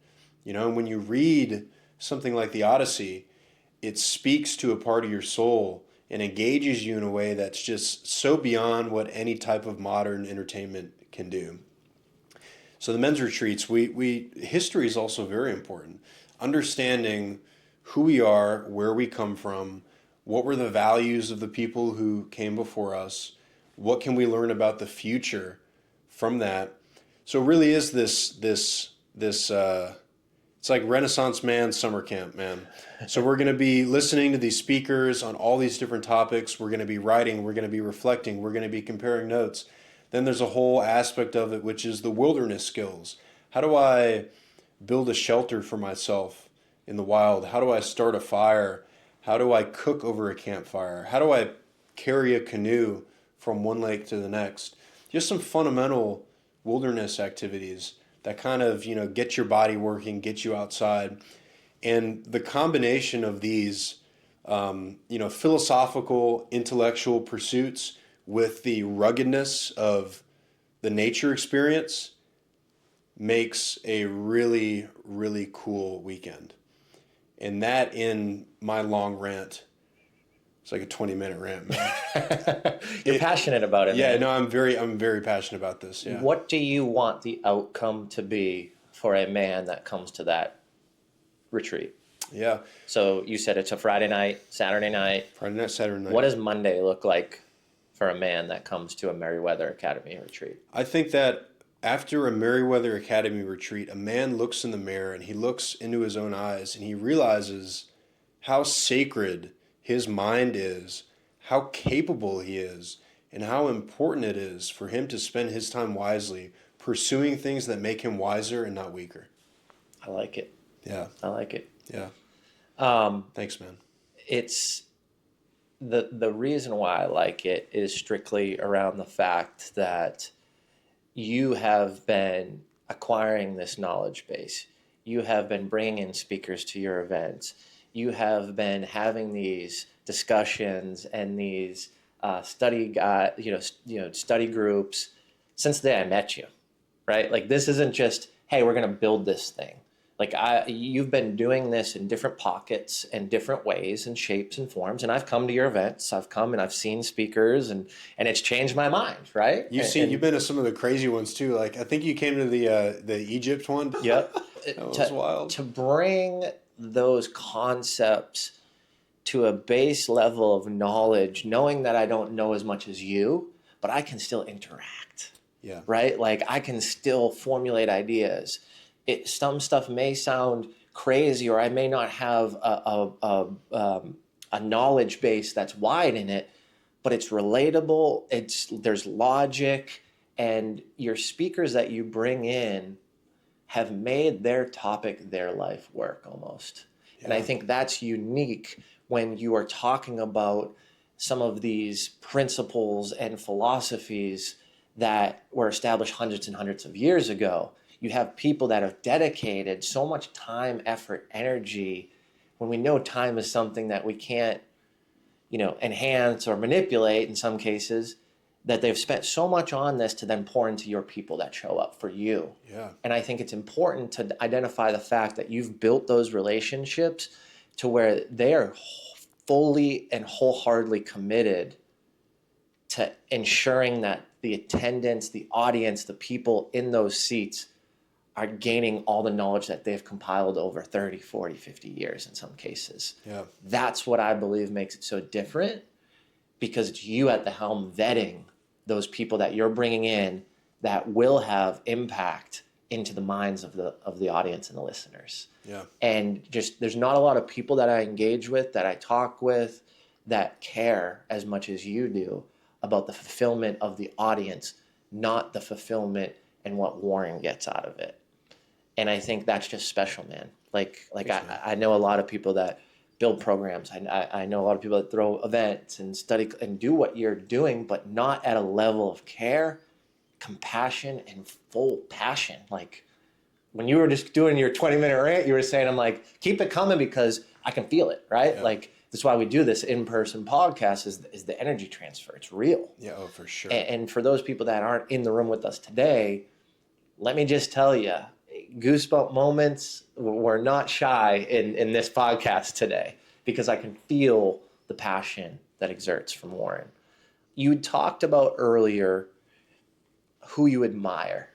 And when you read something like the Odyssey, it speaks to a part of your soul and engages you in a way that's just so beyond what any type of modern entertainment can do. So the men's retreats, history is also very important. Understanding who we are, where we come from, what were the values of the people who came before us, what can we learn about the future from that. So it really is this it's like Renaissance man summer camp, man. So we're going to be listening to these speakers on all these different topics. We're going to be writing, we're going to be reflecting, we're going to be comparing notes. Then there's a whole aspect of it, which is the wilderness skills. How do I build a shelter for myself in the wild? How do I start a fire? How do I cook over a campfire? How do I carry a canoe from one lake to the next? Just some fundamental wilderness activities that kind of, get your body working, get you outside. And the combination of these, philosophical, intellectual pursuits with the ruggedness of the nature experience makes a really, really cool weekend. And that, in my long rant, it's like a 20-minute rant, man. You're passionate about it, Yeah, man. no, I'm very passionate about this. Yeah. What do you want the outcome to be for a man that comes to that retreat? Yeah. So you said it's a Friday night, Saturday night. Friday night, Saturday night. What does Monday look like for a man that comes to a Meriwether Academy retreat? I think that after a Meriwether Academy retreat, a man looks in the mirror and he looks into his own eyes and he realizes how sacred his mind is, how capable he is, and how important it is for him to spend his time wisely, pursuing things that make him wiser and not weaker. I like it. Yeah. I like it. Yeah. Thanks, man. It's the reason why I like it is strictly around the fact that you have been acquiring this knowledge base. You have been bringing in speakers to your events. You have been having these discussions and these study groups since the day I met you, right? Like this isn't just, hey, we're going to build this thing. Like you've been doing this in different pockets and different ways and shapes and forms. And I've come to your events. I've come and I've seen speakers and it's changed my mind, right? You've been to some of the crazy ones too. Like I think you came to the Egypt one. Yep. That was wild. To bring those concepts to a base level of knowledge, knowing that I don't know as much as you, but I can still interact. Yeah. Right? Like I can still formulate ideas. Some stuff may sound crazy, or I may not have a knowledge base that's wide in it, but it's relatable. There's logic, and your speakers that you bring in have made their topic their life work almost. Yeah. And I think that's unique when you are talking about some of these principles and philosophies that were established hundreds and hundreds of years ago. You have people that have dedicated so much time, effort, energy, when we know time is something that we can't, enhance or manipulate in some cases, that they've spent so much on this to then pour into your people that show up for you. Yeah. And I think it's important to identify the fact that you've built those relationships to where they are fully and wholeheartedly committed to ensuring that the attendance, the audience, the people in those seats are gaining all the knowledge that they've compiled over 30, 40, 50 years in some cases. Yeah. That's what I believe makes it so different, because it's you at the helm vetting those people that you're bringing in that will have impact into the minds of the audience and the listeners. Yeah. And just there's not a lot of people that I engage with, that I talk with, that care as much as you do about the fulfillment of the audience, not the fulfillment and what Warren gets out of it. And I think that's just special, man. I know a lot of people that build programs. I know a lot of people that throw events and study and do what you're doing, but not at a level of care, compassion, and full passion. Like when you were just doing your 20-minute rant, you were saying, I'm like, keep it coming because I can feel it, right? Yeah. Like that's why we do this in-person podcast is the energy transfer. It's real. Yeah, oh, for sure. And for those people that aren't in the room with us today, let me just tell you, goosebump moments. We're not shy in this podcast today because I can feel the passion that exerts from Warren. You talked about earlier who you admire.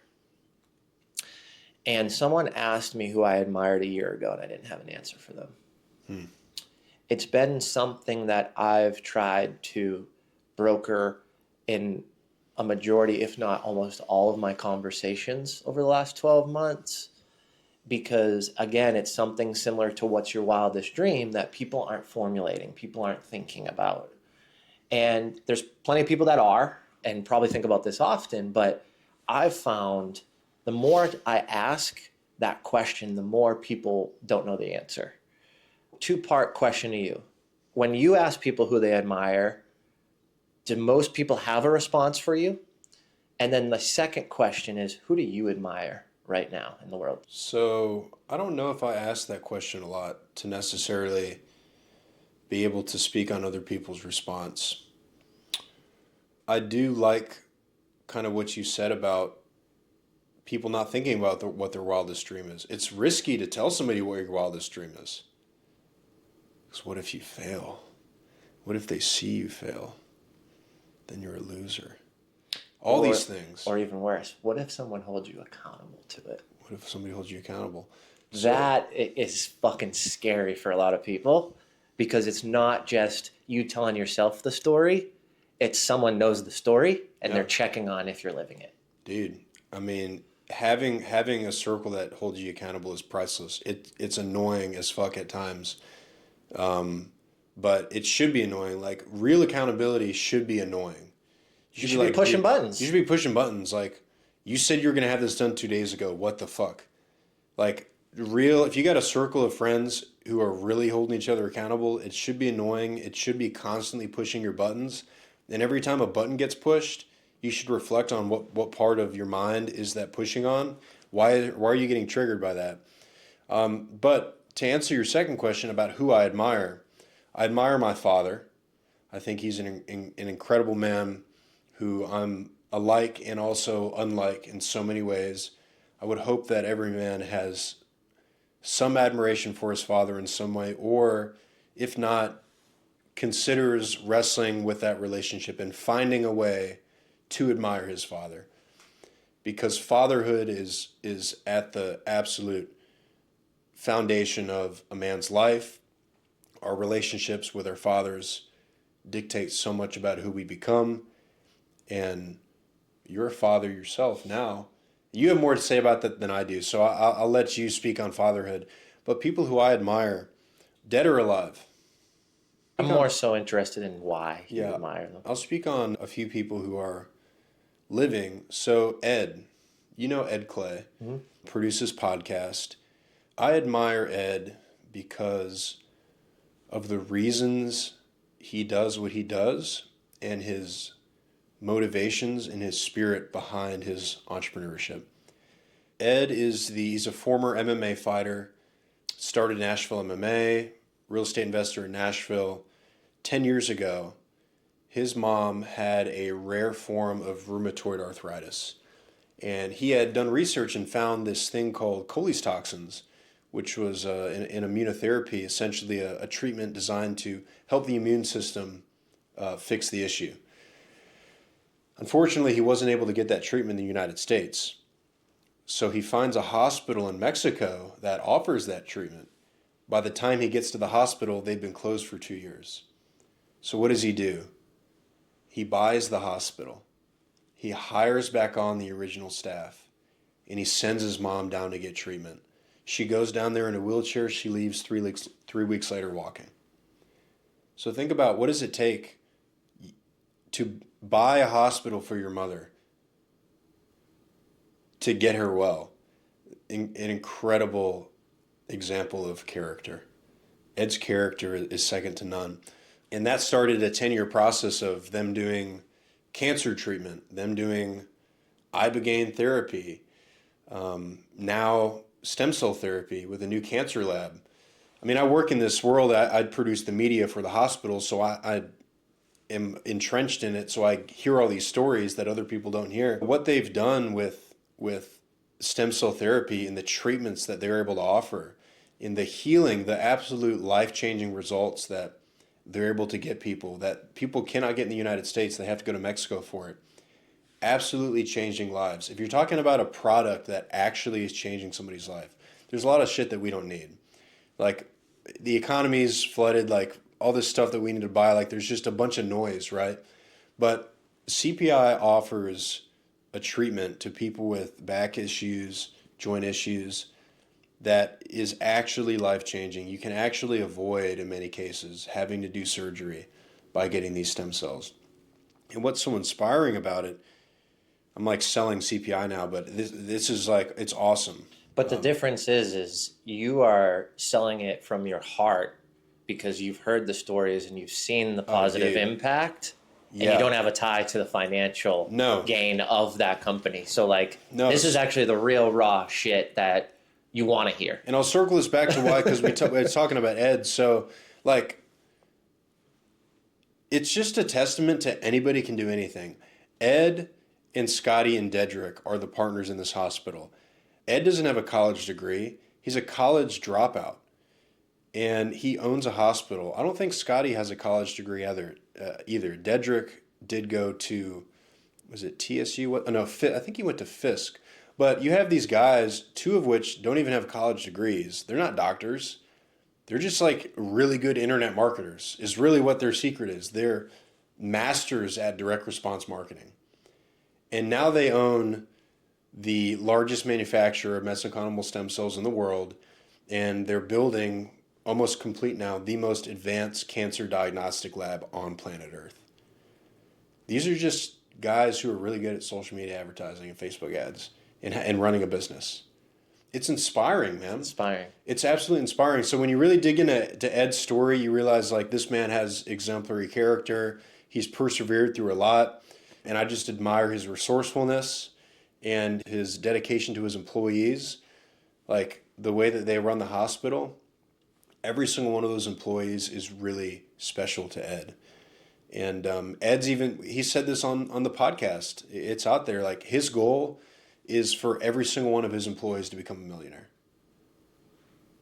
And someone asked me who I admired a year ago, and I didn't have an answer for them. It's been something that I've tried to broker in a majority, if not almost all of my conversations over the last 12 months. Because again, it's something similar to what's your wildest dream that people aren't formulating, people aren't thinking about. And there's plenty of people that are and probably think about this often, but I've found the more I ask that question, the more people don't know the answer. Two-part question to you. When you ask people who they admire, do most people have a response for you? And then the second question is, who do you admire right now in the world? So I don't know if I ask that question a lot to necessarily be able to speak on other people's response. I do like kind of what you said about people not thinking about what their wildest dream is. It's risky to tell somebody what your wildest dream is. Because what if you fail? What if they see you fail? Then you're a loser. All these things. Or even worse, what if someone holds you accountable to it? What if somebody holds you accountable? That is fucking scary for a lot of people, because it's not just you telling yourself the story, it's someone knows the story and they're checking on if you're living it. Dude, I mean, having a circle that holds you accountable is priceless. It's annoying as fuck at times, but it should be annoying. Like, real accountability should be annoying. You should be pushing buttons. You should be pushing buttons. Like, you said you were gonna have this done 2 days ago. What the fuck? Like, if you got a circle of friends who are really holding each other accountable, it should be annoying. It should be constantly pushing your buttons. And every time a button gets pushed, you should reflect on what part of your mind is that pushing on. Why are you getting triggered by that? But to answer your second question about who I admire my father. I think he's an incredible man who I'm alike and also unlike in so many ways. I would hope that every man has some admiration for his father in some way, or if not, considers wrestling with that relationship and finding a way to admire his father. Because fatherhood is at the absolute foundation of a man's life. Our relationships with our fathers dictate so much about who we become. And you're a father yourself now. You have more to say about that than I do, so I'll let you speak on fatherhood. But people who I admire, dead or alive. I'm more so interested in why you Yeah, admire them. I'll speak on a few people who are living. So Ed, you know Ed Clay, produces podcast. I admire Ed because of the reasons he does what he does and his motivations and his spirit behind his entrepreneurship. Ed he's a former MMA fighter, started Nashville MMA, real estate investor in Nashville. 10 years ago, his mom had a rare form of rheumatoid arthritis. And he had done research and found this thing called cholestoxins, which was an immunotherapy, essentially a treatment designed to help the immune system fix the issue. Unfortunately, he wasn't able to get that treatment in the United States. So he finds a hospital in Mexico that offers that treatment. By the time he gets to the hospital, they've been closed for 2 years. So what does he do? He buys the hospital. He hires back on the original staff, and he sends his mom down to get treatment. She goes down there in a wheelchair. She leaves 3 weeks later walking. So think about, what does it take to buy a hospital for your mother to get her well? An incredible example of character. Ed's character is second to none. And that started a 10-year process of them doing cancer treatment, them doing ibogaine therapy, now stem cell therapy with a new cancer lab. I mean, I work in this world. I produce the media for the hospital, so I am entrenched in it, so I hear all these stories that other people don't hear. What they've done with stem cell therapy and the treatments that they're able to offer, in the healing, the absolute life-changing results that they're able to get people, that people cannot get in the United States. They have to go to Mexico for it. Absolutely changing lives. If you're talking about a product that actually is changing somebody's life, there's a lot of shit that we don't need. Like, the economy's flooded, like all this stuff that we need to buy, like there's just a bunch of noise, right? But CPI offers a treatment to people with back issues, joint issues, that is actually life-changing. You can actually avoid, in many cases, having to do surgery by getting these stem cells. And what's so inspiring about it, I'm like selling CPI now, but this is like, it's awesome. But the difference is you are selling it from your heart because you've heard the stories and you've seen the positive impact. and you Yeah. don't have a tie to the financial No. gain of that company. So like, No. this is actually the real raw shit that you want to hear. And I'll circle this back to why, because we're talking about Ed. So, like, it's just a testament to anybody can do anything. Ed and Scotty and Dedrick are the partners in this hospital. Ed doesn't have a college degree. He's a college dropout. And he owns a hospital. I don't think Scotty has a college degree either. Dedrick did go to, was it TSU? What? No, I think he went to Fisk. But you have these guys, two of which don't even have college degrees. They're not doctors. They're just like really good internet marketers, is really what their secret is. They're masters at direct response marketing. And now they own the largest manufacturer of mesenchymal stem cells in the world. And they're building, almost complete now, the most advanced cancer diagnostic lab on planet Earth. These are just guys who are really good at social media advertising and Facebook ads and running a business. It's inspiring, man. Inspiring. It's absolutely inspiring. So when you really dig into Ed's story, you realize like this man has exemplary character. He's persevered through a lot. And I just admire his resourcefulness and his dedication to his employees. Like the way that they run the hospital, every single one of those employees is really special to Ed. And Ed's even, he said this on the podcast. It's out there. Like his goal is for every single one of his employees to become a millionaire,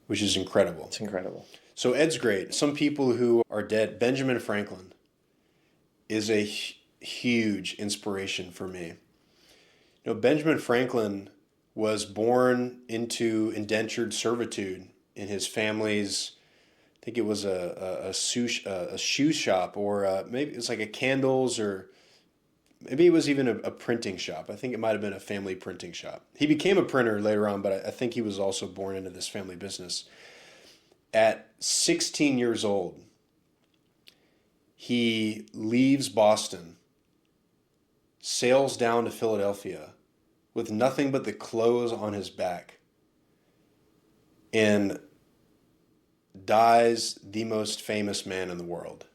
which is incredible. It's incredible. So Ed's great. Some people who are dead, Benjamin Franklin is a huge inspiration for me. You know, Benjamin Franklin was born into indentured servitude in his family's, I think it was a shoe shop, or maybe it's like a candles, or maybe it was even a printing shop. I think it might have been a family printing shop. He became a printer later on, but I think he was also born into this family business. At 16 years old, he leaves Boston, sails down to Philadelphia with nothing but the clothes on his back, and dies the most famous man in the world.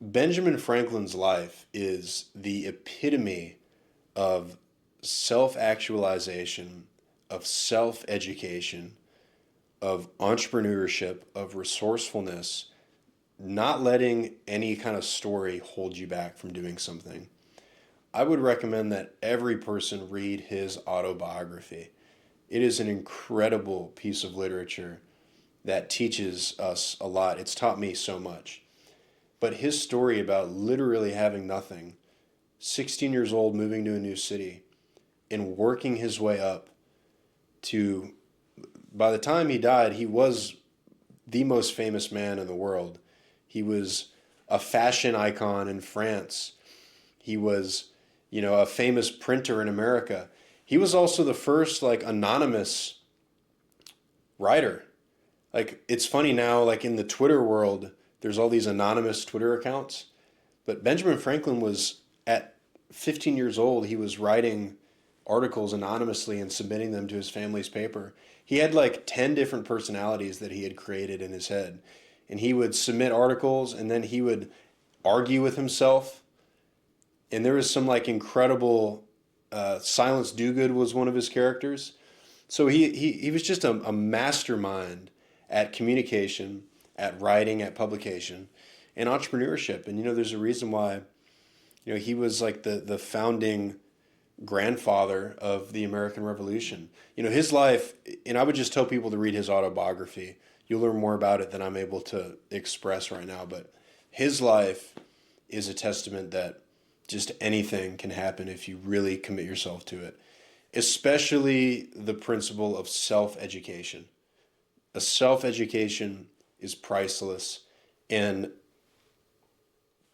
Benjamin Franklin's life is the epitome of self-actualization, of self-education, of entrepreneurship, of resourcefulness, not letting any kind of story hold you back from doing something. I would recommend that every person read his autobiography. It is an incredible piece of literature that teaches us a lot. It's taught me so much. But his story about literally having nothing, 16 years old, moving to a new city, and working his way up to, by the time he died, he was the most famous man in the world. He was a fashion icon in France. He was, a famous printer in America. He was also the first anonymous writer. It's funny now, in the Twitter world, there's all these anonymous Twitter accounts. But Benjamin Franklin was, at 15 years old, he was writing articles anonymously and submitting them to his family's paper. He had 10 different personalities that he had created in his head. And he would submit articles, and then he would argue with himself. And there was some incredible, Silence Dogood was one of his characters. So he was just a mastermind at communication, at writing, at publication, and entrepreneurship. And there's a reason why he was the founding grandfather of the American Revolution. His life, and I would just tell people to read his autobiography. You'll learn more about it than I'm able to express right now. But his life is a testament that just anything can happen if you really commit yourself to it, especially the principle of self-education. A self-education is priceless, and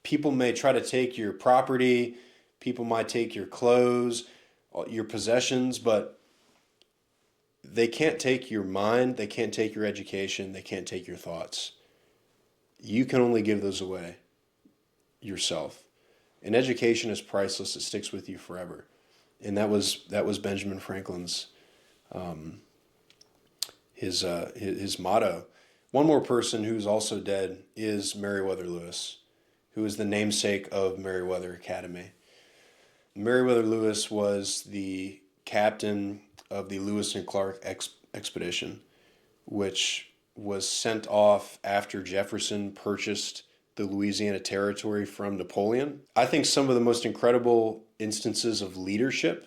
people may try to take your property, people might take your clothes, your possessions, but they can't take your mind, they can't take your education, they can't take your thoughts. You can only give those away yourself. And education is priceless, it sticks with you forever. And that was Benjamin Franklin's his motto. One more person who's also dead is Meriwether Lewis, who is the namesake of Meriwether Academy. Meriwether Lewis was the captain of the Lewis and Clark expedition, which was sent off after Jefferson purchased the Louisiana Territory from Napoleon. I think some of the most incredible instances of leadership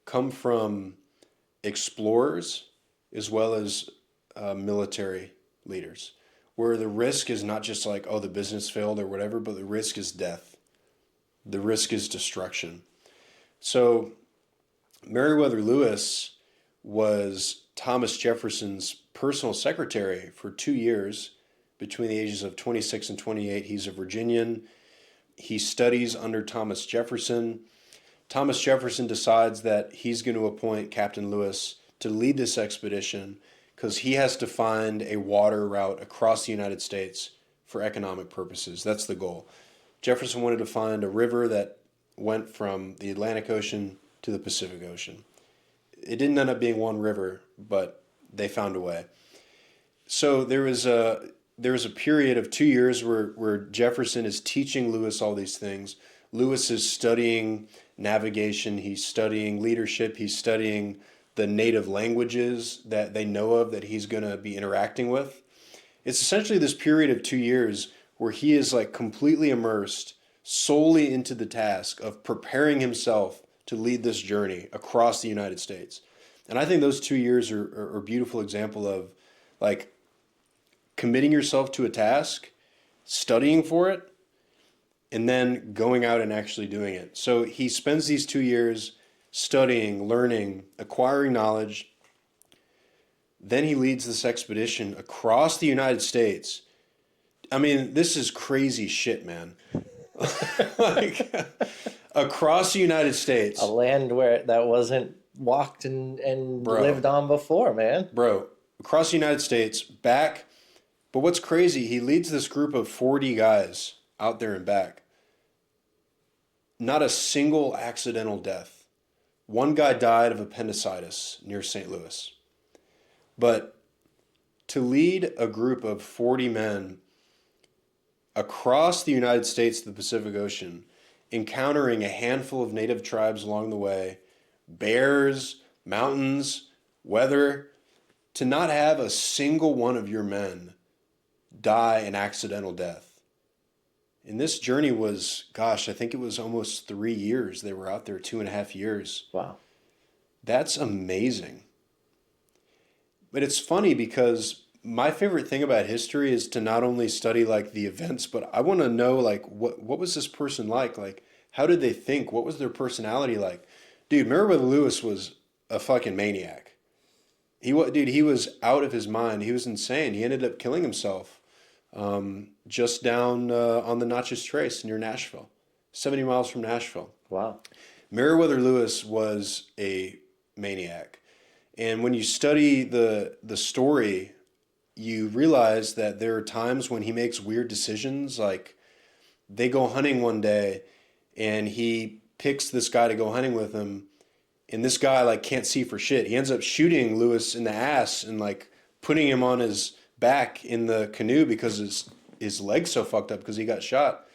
come from explorers as well as military leaders, where the risk is not just like, oh, the business failed or whatever, but the risk is death. The risk is destruction. So Meriwether Lewis was Thomas Jefferson's personal secretary for 2 years between the ages of 26 and 28. He's a Virginian. He studies under Thomas Jefferson. Thomas Jefferson decides that he's going to appoint Captain Lewis to lead this expedition because he has to find a water route across the United States for economic purposes. That's the goal. Jefferson wanted to find a river that went from the Atlantic Ocean to the Pacific Ocean. It didn't end up being one river, but they found a way. So there was a period of 2 years where Jefferson is teaching Lewis all these things. Lewis is studying navigation, he's studying leadership, he's studying the native languages that they know of that he's going to be interacting with. It's essentially this period of 2 years where he is like completely immersed solely into the task of preparing himself to lead this journey across the United States. And I think those 2 years are a beautiful example of like committing yourself to a task, studying for it, and then going out and actually doing it. So he spends these 2 years studying, learning, acquiring knowledge. Then he leads this expedition across the United States. I mean, this is crazy shit, man. Like, across the United States. A land where that wasn't walked and Bro. lived on before, man. Bro, across the United States, back. But what's crazy, he leads this group of 40 guys out there and back. Not a single accidental death. One guy died of appendicitis near St. Louis. But to lead a group of 40 men across the United States to the Pacific Ocean, encountering a handful of native tribes along the way, bears, mountains, weather, to not have a single one of your men die an accidental death. And this journey was, gosh, I think it was almost 3 years. They were out there 2.5 years. Wow. That's amazing. But it's funny because my favorite thing about history is to not only study like the events, but I want to know like what was this person like? Like how did they think? What was their personality like? Dude, Meriwether Lewis was a fucking maniac. He was out of his mind. He was insane. He ended up killing himself just down on the Natchez Trace near Nashville, 70 miles from Nashville. Wow. Meriwether Lewis was a maniac. And when you study the story, you realize that there are times when he makes weird decisions. Like they go hunting one day and he picks this guy to go hunting with him. And this guy like can't see for shit. He ends up shooting Lewis in the ass and like putting him on his back in the canoe because his leg's so fucked up because he got shot.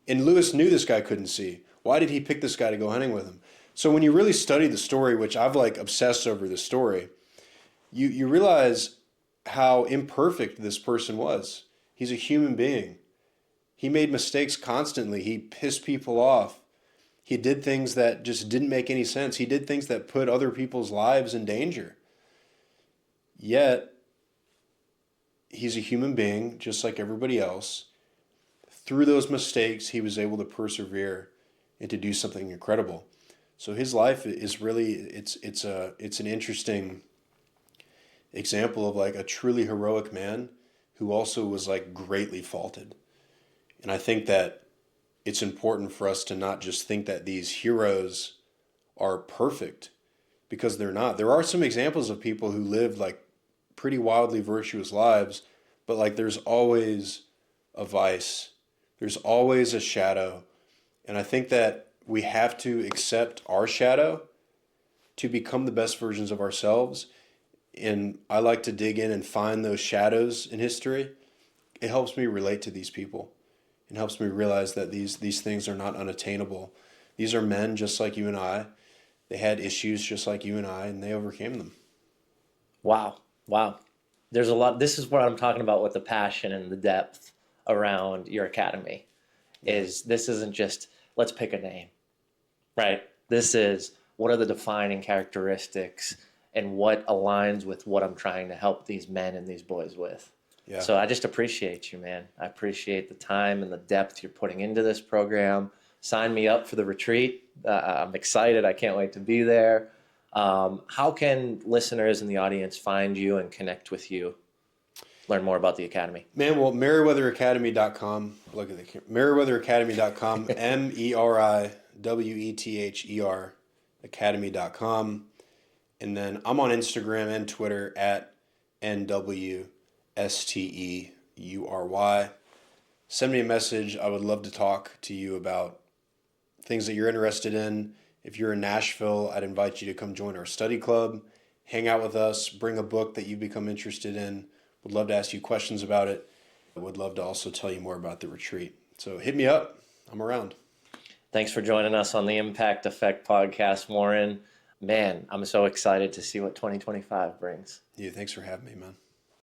And Lewis knew this guy couldn't see. Why did he pick this guy to go hunting with him? So when you really study the story, which I've like obsessed over the story, you realize how imperfect this person was. He's a human being. He made mistakes constantly. He pissed people off. He did things that just didn't make any sense. He did things that put other people's lives in danger. Yet, he's a human being, just like everybody else. Through those mistakes, he was able to persevere and to do something incredible. So his life is really, it's an interesting example of like a truly heroic man who also was like greatly faulted. And I think that it's important for us to not just think that these heroes are perfect, because they're not. There are some examples of people who lived like pretty wildly virtuous lives, but like there's always a vice. There's always a shadow. And I think that we have to accept our shadow to become the best versions of ourselves. And I like to dig in and find those shadows in history. It helps me relate to these people. and helps me realize that these things are not unattainable. These are men just like you and I. They had issues just like you and I, and they overcame them. Wow. Wow. There's a lot. This is what I'm talking about with the passion and the depth around your academy. Yeah. Is this isn't just let's pick a name, right? This is what are the defining characteristics and what aligns with what I'm trying to help these men and these boys with. Yeah. So I just appreciate you, man. I appreciate the time and the depth you're putting into this program. Sign me up for the retreat. I'm excited. I can't wait to be there. How can listeners in the audience find you and connect with you? Learn more about the Academy. Man, well, meriwetheracademy.com. Look at the meriwetheracademy.com, MERIWETHER academy.com. And then I'm on Instagram and Twitter at NWSTEURY. Send me a message. I would love to talk to you about things that you're interested in. If you're in Nashville, I'd invite you to come join our study club, hang out with us, bring a book that you've become interested in. Would love to ask you questions about it. I would love to also tell you more about the retreat. So hit me up. I'm around. Thanks for joining us on the Impact Effect podcast, Warren. Man, I'm so excited to see what 2025 brings. Yeah, thanks for having me, man.